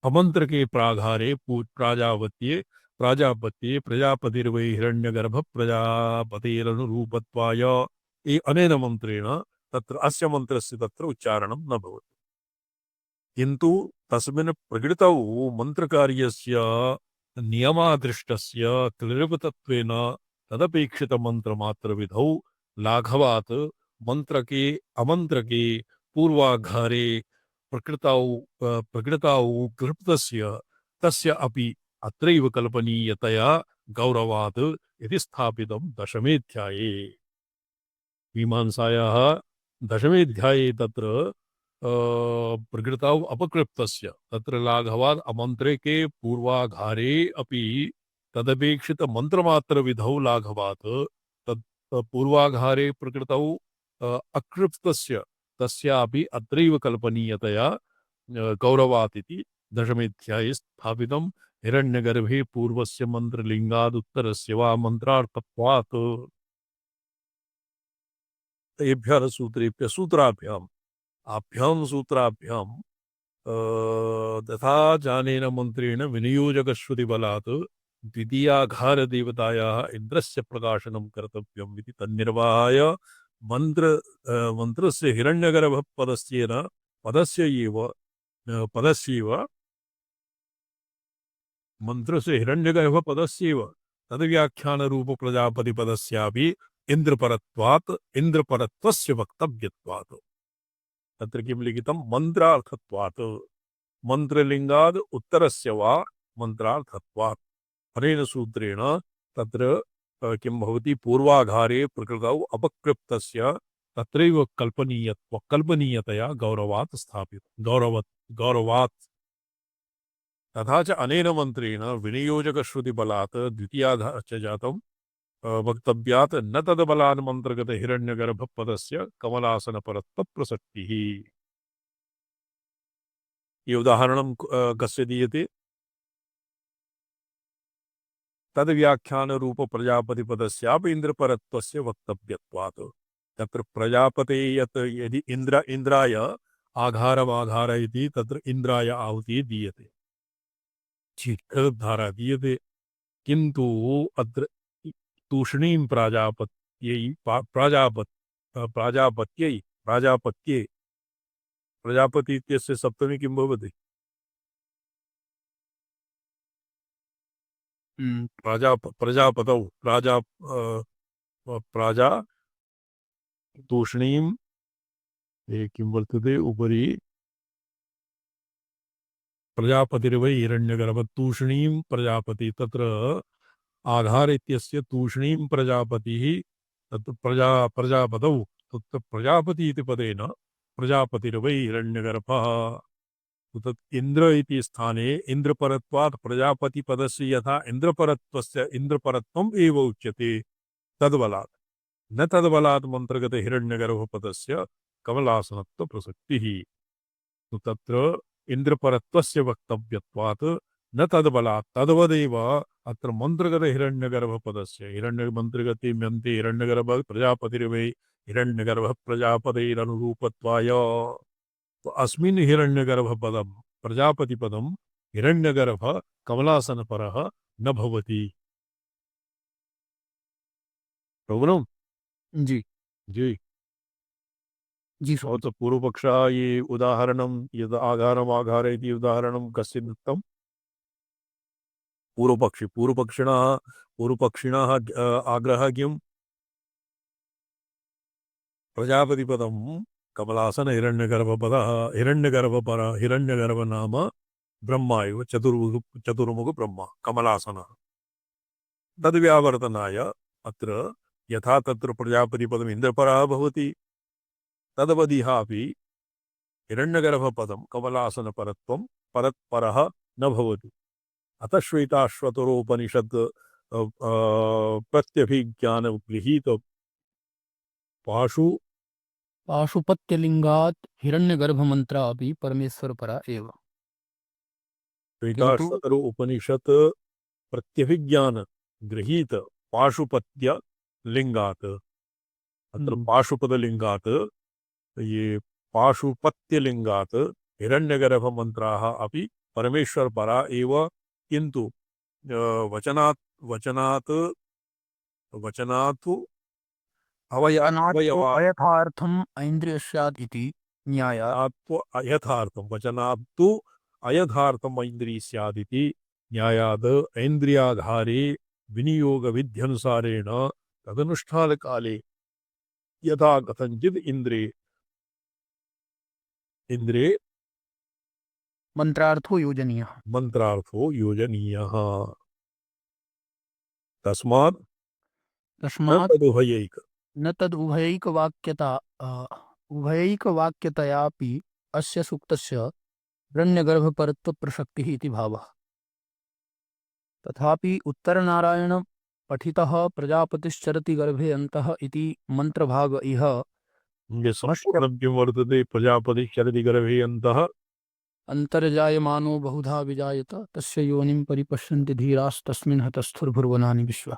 अमन्त्रके प्राघारे प्राजापत्ये प्रजापतिर्वै हिरण्यगर्भ प्रजापतेरनुरूपत्वाय अनेन मन्त्रेण तत्र अस्य मन्त्रस्य तत्र उच्चारणं न भवति। किन्तु तस्मिन् प्रकृतौ मन्त्रकार्यस्य नियमादृष्टस्य क्लिरपतत्वेन तदपेक्षितमन्त्रमात्रविधौ लाघवात् मन्त्रके अमन्त्रके पूर्वाघारे प्रकृतौ क्लिप्तस्य तस्य अपि अत्रैव कल्पनीयतया गौरवात् इति स्थापितं दशमेऽध्याये। मीमांसायाः दशमेऽध्याये तत्र प्रकृतौ अपकृप्तस्य तत्र लाघवात् अमन्त्रके पूर्वाघारे अपि तदपेक्षित मन्त्रमात्रविधौ लाघवात् तत् पूर्वाघारे प्रकृतौ अकृप्तस्य तस्यापि अत्रैव कल्पनीयतया गौरवात् इति दशमेऽध्याये स्थापितं। हिरण्यगर्भे पूर्वस्य मन्त्रलिङ्गादुत्तरस्य वा मन्त्रार्थत्वात् एभ्यः सूत्रेभ्यः सूत्राभ्याम् आभ्याम सूत्राभ्याम तथा जानेन मंत्रेण विनियोजकश्रुति बलात् द्वितीयाघार देवतायाः इन्द्रस्य प्रकाशनं कर्तव्यम् इति तन्निर्वाहाय मंत्रस्य हिरण्यगर्भ पदस्यैव मंत्रस्य हिरण्यगर्भ पदस्यैव तद्व्याख्यान रूप प्रजापति पदस्यापि इंद्रपरत्वस्य वक्तव्यत्वात् तत्र किं लिखितं मंत्रार्थत्वात् मंत्रलिंगाद उत्तरस्य वा मंत्रार्थत्वात् अनेन सूत्रेण तत्र किं भवति पूर्वाघारे प्रकृतौ अपकृप्तस्य तत्रैव कल्पनीयतया गौरवात् स्थापित गौरवात् तथा च अनेन मंत्रेण विनियोजकश्रुतिबलात् द्वितीयाघार च जातं वक्तव्यात् न तद्बलान् मंत्रगत हिरण्यगर्भपदस्य कमलासनपरत्वप्रसक्तिः। ये उदाहरणं कस्य दीयते? तद्व्याख्यान रूप प्रजापति पदस्यापि इंद्रपरत्वस्य वक्तव्यत्वात् तत्र प्रजापते यत् यदि इंद्राय आघारमाघारयति तत्र इंद्राय आहुतिः दीयते, धारा दीयते, किन्तु अत्र तूष्णीं प्राजापत्ये प्रजापति इत्यस्य सप्तमी किं भवति? प्रजापतौ प्राजा तूष्णीं किं वर्तते उपरि प्रजापतिर्वै हिरण्यगर्भ तूष्णीं प्रजापति तत्र आधार इत्यस्य तूष्णीं प्रजापतिः तत्र प्रजापतौ तत्र प्रजापति इति पदेन प्रजापतिर्वै हिरण्यगर्भः तत् इन्द्र इति स्थाने इन्द्रपरत्वात् प्रजापतिपदस्य यथा इन्द्रपरत्वम् एव उच्यते तद्बलात् न तद्बलात् मंत्रगत हिरण्यगर्भपदस्य कमलासनत्व प्रसक्तिः। तो तत्र इंद्रपरत्वस्य वक्तव्यत्वात् न तद्बलात् तद्वदेव अत्र मंत्रगत हिरण्यगर्भपदस्य हिरण्यमंत्रगते म्यन्ते हिरण्यगर्भ प्रजापतिर्वै हिरण्यगर्भ प्रजापतेरनुरूपत्वाय तो अस्मिन् हिरण्यगर्भपदं प्रजापतिपदं हिरण्यगर्भ कमलासनपरः न भवति। प्रभुनम
जी
जी
जी
और तो पूर्व पक्षा ये उदाहरणं यद आघारमाघार इति उदाहरणं कस्य दत्तं? पूर्वपक्षिणः आग्रहः किं? प्रजापतिपदं कमलासन हिरण्यगर्भ नाम ब्रह्मा एव चतुर्मुख ब्रह्मा कमलासनः तद्व्यावर्तनाय अत्र यथा तत्र प्रजापतिपदम् इन्द्रपरः भवति तदवधिः अपि हिरण्यगर्भपदं कमलासनपरत्वं परत्परः न भवति। अतः श्वेताश्वतरोपनिषत् प्रत्यभिज्ञान गृहीत
पाशुपत्यलिंगात् हिरण्यगर्भमन्त्र अपि परमेश्वरपरा एव किन्तु
श्वेताश्वतरो उपनिषत् प्रत्यभिज्ञान गृहीत पाशुपत्य लिंगात् अत्र पाशुपदलिंगात् ये पाशुपत्यलिंगात् हिरण्यगर्भमन्त्राः अपि परमेश्वरपरा एव किन्तु वचनात्
अयथार्थम् ऐन्द्रिय स्यात् इति न्यायात्
वचनात्तु अयथार्थम् ऐन्द्रिय स्यादिति न्यायाद् ऐन्द्रियाधारे विनियोग विध्यनुसारेण तदनुष्ठान काले यथा कथंचित् इंद्रे
मंत्रार्थो
योजनीयः तस्मात्
तस्मात्
तदुभयैक
न तद् उभयैकवाक्यतयापि अस्य सूक्तस्य हिरण्यगर्भपरत्वप्रसक्तिः इति भावः। तथापि उत्तरनारायण पठितः प्रजापतिश्चरति गर्भे अन्तः इति मंत्रभाग इह
ये संस्कृतं किं वर्तते? प्रजापति चरति गर्भे अन्तः
अंतर्जायमानो बहुधा विजायत तस्य योनिं परिपश्यन्ति धीरास्तस्मिन् हतस्थुर्भुवनानि विश्वा।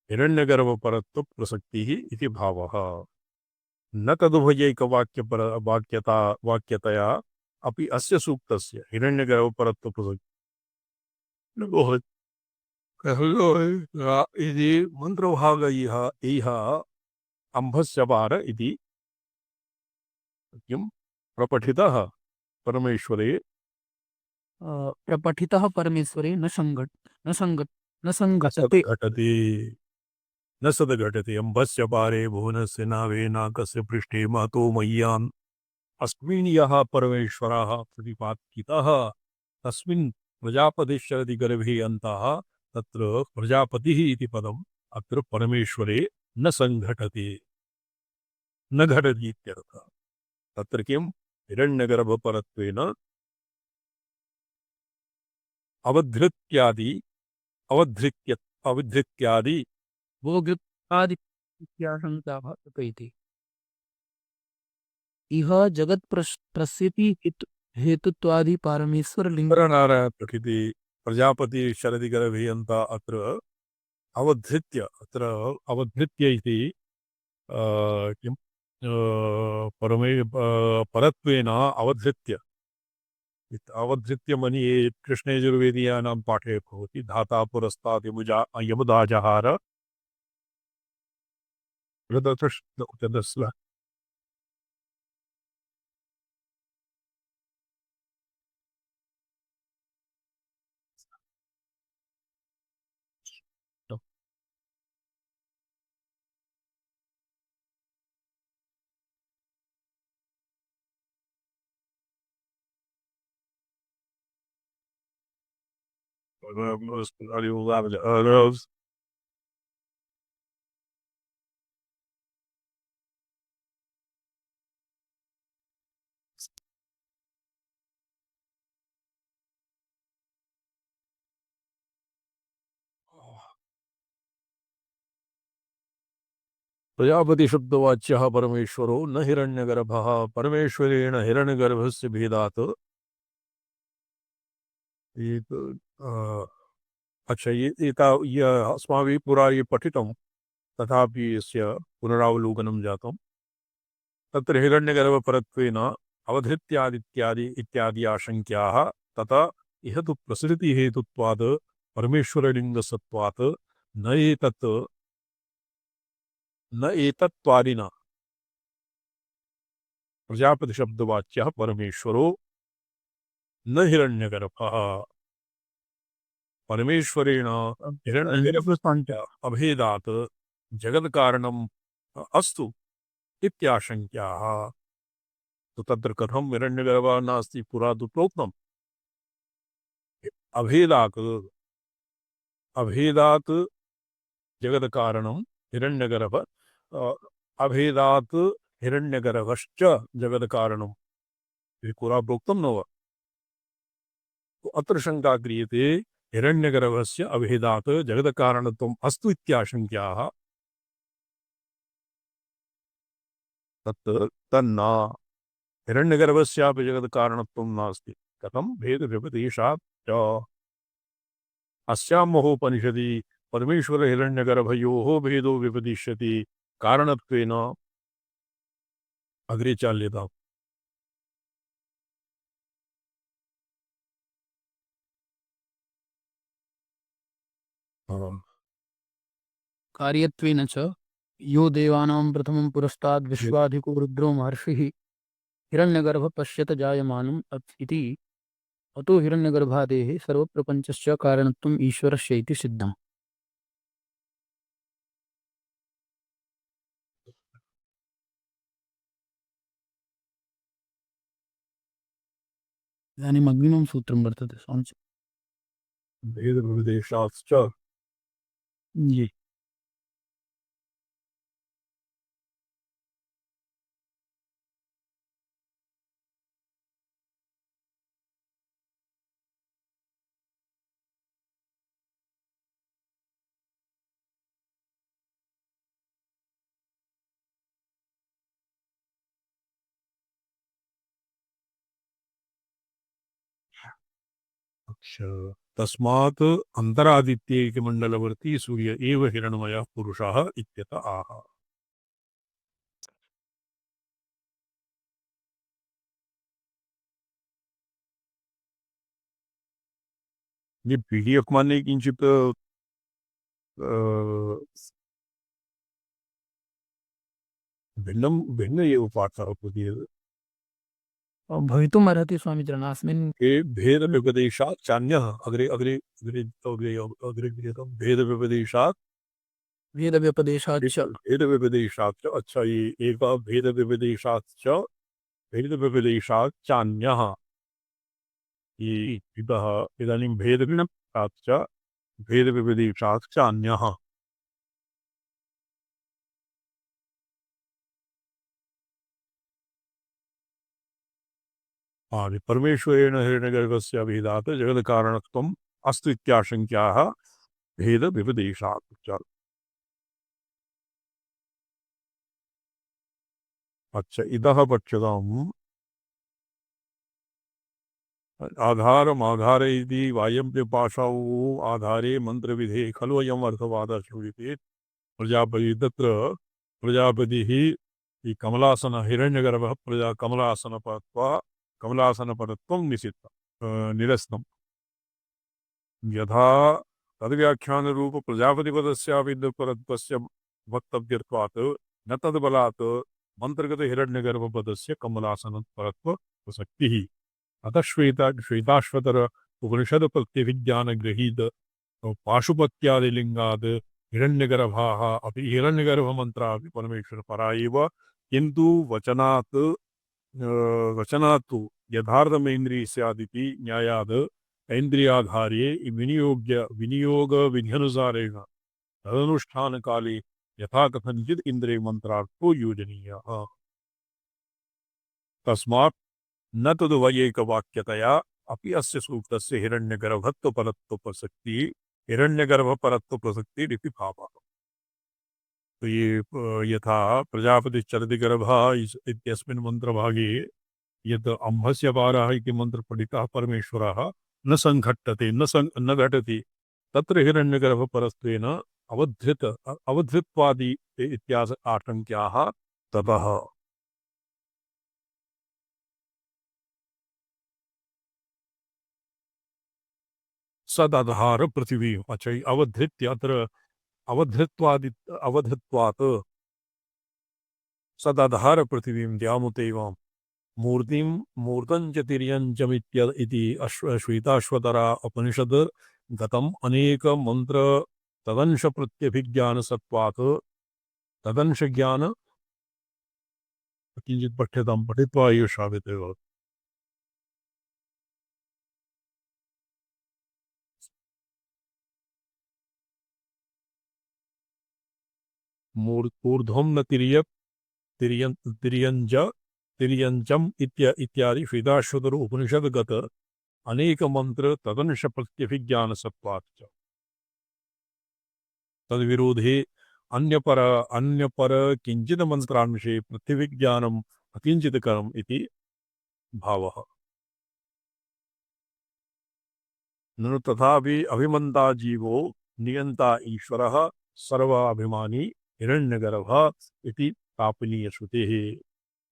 हिरण्यगर्भपरत्व प्रसक्तिः इति भावः। न तदुभयैकवाक्य वाक्यतया अपि अस्य सूक्तस्य हिरण्यगर्भपरत्व प्रसक्तिः इति मंत्रभाग इह अंभस्य पार इति किं प्रपठितः परमेश्वरे
प्रपठितः परमेश्वरे न संघटते
असद्घटते न सद्घटते अंभस्य पारे भुवनस्य नावे नाकस्य पृष्ठे महतो मय्यान् अस्मिन् यः परमेश्वरः प्रतिपादितः तस्मिन् प्रजापतिश्चरति गर्भे अन्तः तत्र प्रजापतिः इति पदम् अत्र परमेश्वरे न संघटते न घटति इत्यर्थः। तत्र किं हिरण्यगर्भपरत्वेन अवधृत्यादि अवधृत्यादि
भोगादि इत्याशंकाः तथैति इह जगत् प्रसिद्धि हेतुत्वादि परमेश्वर लिंग
नारायण प्रकृति प्रजापति शरदि गर्भे अन्तः अत्र अवधृत्य इति किं परत्वेन अवधृत्य अवधृत्य मनि कृष्णयजुर्वेदीयानां पाठे भवति धाता पुरस्तात् यमुदा जहार प्रजापति शब्दवाच्यः परमेश्वरो न हिरण्यगर्भः परमेश्वरेण हिरण्यगर्भस्य भेदात् अच्छा ये अस्माभिः पुरा ये पठितं तथापि यस्य पुनरावलोकनं जातं तत्र हिरण्यगर्भपरत्वेन अवधृत्यादित्यादि इत्यादि आशङ्क्याः तथा इह तु प्रसृतिहेतुत्वात् परमेश्वरलिङ्गसत्वात् न एतत् न एतत्त्वादिना प्रजापतिशब्दवाच्यः परमेश्वरो न हिरण्यगर्भः परमेश्वरेण हिरण्यगर्भस्य अभेदात् जगत्कारणम् अस्तु इत्याशङ्क्याः। तो तत्र कथं हिरण्यगर्भः नास्ति पुरा तु प्रोक्तम् अभेदात् अभेदात् जगत्कारणं हिरण्यगर्भ अभेदात् हिरण्यगर्भश्च जगत्कारणम् इति पुरा प्रोक्तं न वा। तो अत्र शङ्का क्रियते हिरण्यगर्भस्य अभेदात् जगत्कारणत्वम् अस्तु इत्याशङ्क्याः तत् तन्न हिरण्यगर्भस्यापि जगत्कारणत्वं नास्ति कथं भेदव्यपदेशात् च अस्यां महोपनिषदि परमेश्वर हिरण्यगर्भयोः भेदो व्यपदिश्यति कारणत्वेन अग्रे चाल्यताम्।
कार्यत्वेन च यो देवानां प्रथमं पुरस्ताद् विश्वाधिको रुद्रो महर्षिः हिरण्यगर्भ पश्यत जायमानम् इति अतो हिरण्यगर्भादेः सर्वप्रपञ्चस्य कारणत्वम् ईश्वरस्य इति सिद्धम्। इदानीम् अग्रिमं सूत्रं वर्तते स्वामी।
भेदव्यपदेशाश्च
जी
अच्छा तस्मात् अंतरादित्ये मंडलवर्ती सूर्य एव हिरण्मयः पुरुषः इत्यत आह। ये पीडीएफ माने किंचित भिन्नं भिन्न एव पाठः प्रदीयते।
भवितुमर्हति स्वामिचरण अस्मिन्
ये भेदव्यपदेशात् चान्यः अग्रे अग्रे अग्रे अग्रे अग्रे गृहीतं भेदव्यपदेशात्
वेदव्यपदेशाच्च
भेदव्यपदेशात् च। अच्छा, ये एक भेदव्यपदेशात् च भेदव्यपदेशात् चान्यः, ये इतः इदानीं भेदव्यपदेशात् च भेदव्यपदेशात् चान्यः। परमेश्वरेण हिरण्यगर्भस्य भेदात् जगत्कारणत्वम् अस्ति इत्याशङ्क्याः भेदव्यपदेशात्। अच्छा, इतः पठ्यताम्। आधारमाधारे इति वायव्यपाशौ आधारे मन्त्रविधे खलु अयम् अर्थवादः श्रूयते। प्रजापति तत्र प्रजापतिः ಈ ಕಮಲಾಸನ ಹಿರಣ್ಯಗರ್ಭ ಪ್ರಜಾ ಕಮಲಾಸನಪರತ್ವಂ ನಿರಸ್ತಂ ಯಥಾ ತದ್ವ್ಯಾಖ್ಯಾನरूप प्रजापतिपदस्यापि परत्वस्य वक्तव्यत्वात् न तद्बलात् मंत्रगत हिरण्यगर्भपदस्य कमलासनपरत्व प्रसक्तिः। अतः श्वेताश्वतर उपनिषद प्रत्यभिज्ञान गृहीत पाशुपत्यादिलिंगाद हिरण्यगर्भाः अपि हिरण्यगर्भमन्त्राः अपि परमेश्वरपरा एव, किन्तु वचनात् तु यथार्थमेन्द्रिय स्यादिति न्यायाद ऐन्द्रियाधारे विनियोग विध्यनुसारेण तदनुष्ठान काले यथा कथंचित इंद्रिय मंत्रार्थो योजनीयः। तस्मात् न तद्वैयैकवाक्यतया अपि अस्य सूक्तस्य हिरण्यगर्भत्व परत्व प्रसक्ति हिरण्यगर्भ परत्व प्रसक्ति इति भावः। तो ये यथा प्रजापति चरति गर्भः इत्यस्मिन् मंत्रभागे यत् अंहस्य पारः इति मंत्र पठितः परमेश्वरः न संघट्टते न घटति, तत्र हिरण्यगर्भ परत्वेन अवधृत्वादि इत्यास आशंक्याः ततः। सदाधार पृथिवी। अच्छा, अवधृत्य अत्र अवधृत्वात् सदाधार पृथिवीं द्यामुतेवां मूर्तं च तिर्यञ्चमित्य इति श्वेताश्वतरा उपनिषद गतम् अनेक मंत्र तदंश प्रत्यभिज्ञान सत्वात् तदंश ज्ञान किंचित् पठ्यतां पठित्वा एव श्राव्यते। ऊर्ध्वं न तिर्यञ्चम् इत्यादि श्वेताश्वतर उपनिषद गत अनेक मंत्र तदंश प्रत्यभिज्ञान सत्वात् तद्विरोधे अन्यपर किंचित मंत्रांशे पृथ्वीज्ञानम् अकिंचितकरम् इति भावः। ननु तथापि अभिमन्ता जीवो नियन्ता ईश्वरः सर्वाभिमानी हिरण्यगर्भ इति तापनीयश्रुतेः।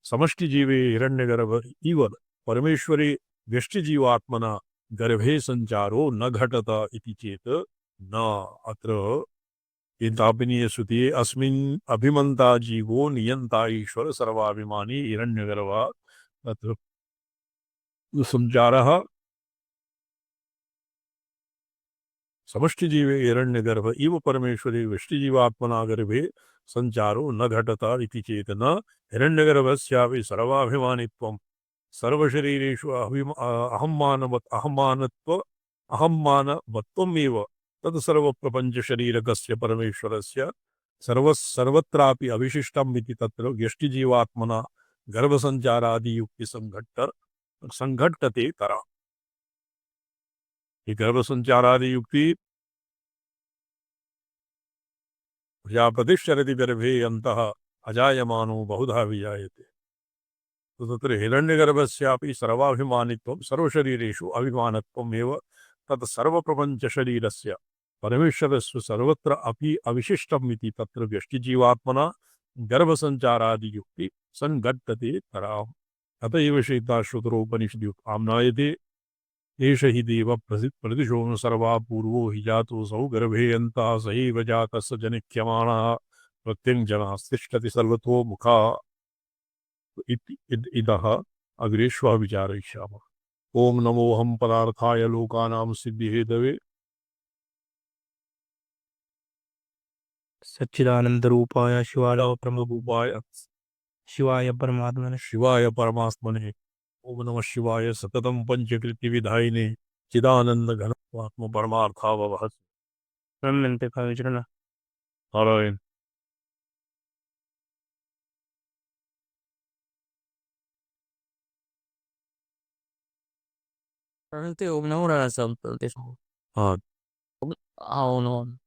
समष्टिजीवे हिरण्यगर्भ इव परमेश्वरे व्यष्टिजीवात्मना गर्भे संचारो न घटत इति चेत् न अत्र तापनीयश्रुतिः अस्मिन् अभिमन्ता जीवो नियन्ता ईश्वर सर्वाभिमानी हिरण्यगर्भ तत्र संचारः समष्टिजीवे हिरण्यगर्भ इव परमेश्वरे व्यष्टिजीवात्मना गर्भे संचारो न घटता इति चेत् न हिरण्यगर्भस्यापि सर्वाभिमानित्वं सर्वशरीरेषु अहम्मानवत्वमेव तत् सर्वप्रपञ्चशरीरकस्य परमेश्वरस्य सर्वत्रापि अविशिष्टम् इति तत्र व्यष्टिजीवात्मना गर्भसंचारादियुक्ति संघट्टते तरा। ये गर्भसंचारादि युक्ति प्रजापतिश्चरति गर्भे अन्तः अजायमानो बहुधा विजायते। तो तत्र हिरण्यगर्भस्यापि सर्वाभिमानित्वं सर्वशरीरेषु अभिमानत्वमेव तत् सर्वप्रपञ्चशरीरस्य परमेश्वरस्य सर्वत्र अपि अविशिष्टम् इति तत्र व्यष्टिजीवात्मना गर्भसञ्चारादियुक्ति सङ्गच्छते तराम्। अत एव श्वेताश्वतरोपनिषदि आम्नायते एष हि देव प्रतिशोन सर्वा पूर्वो हि जातोऽसौ गर्भे यन्तः स एव जातस्य जनिक्ष्यमाणः प्रत्यङ्जनास्तिष्ठति सर्वतो मुखा इदः अग्रे श्वः विचारयिष्यामः। ओम नमोऽहं पदार्थाय लोकानां सिद्धिहेतवे
सच्चिदानंदरूपाय
रूपाय
शिवाय परमात्मने
शिवाय परमात्मने ओम नमः शिवाय सततं पंचकृत्यविधायिने चिदानन्दघनत्वात्म परमार्थावहत्
ब्रह्मन्ते भाविचरण
Narayan.
Nanti om nang rasa
हाँ
అవును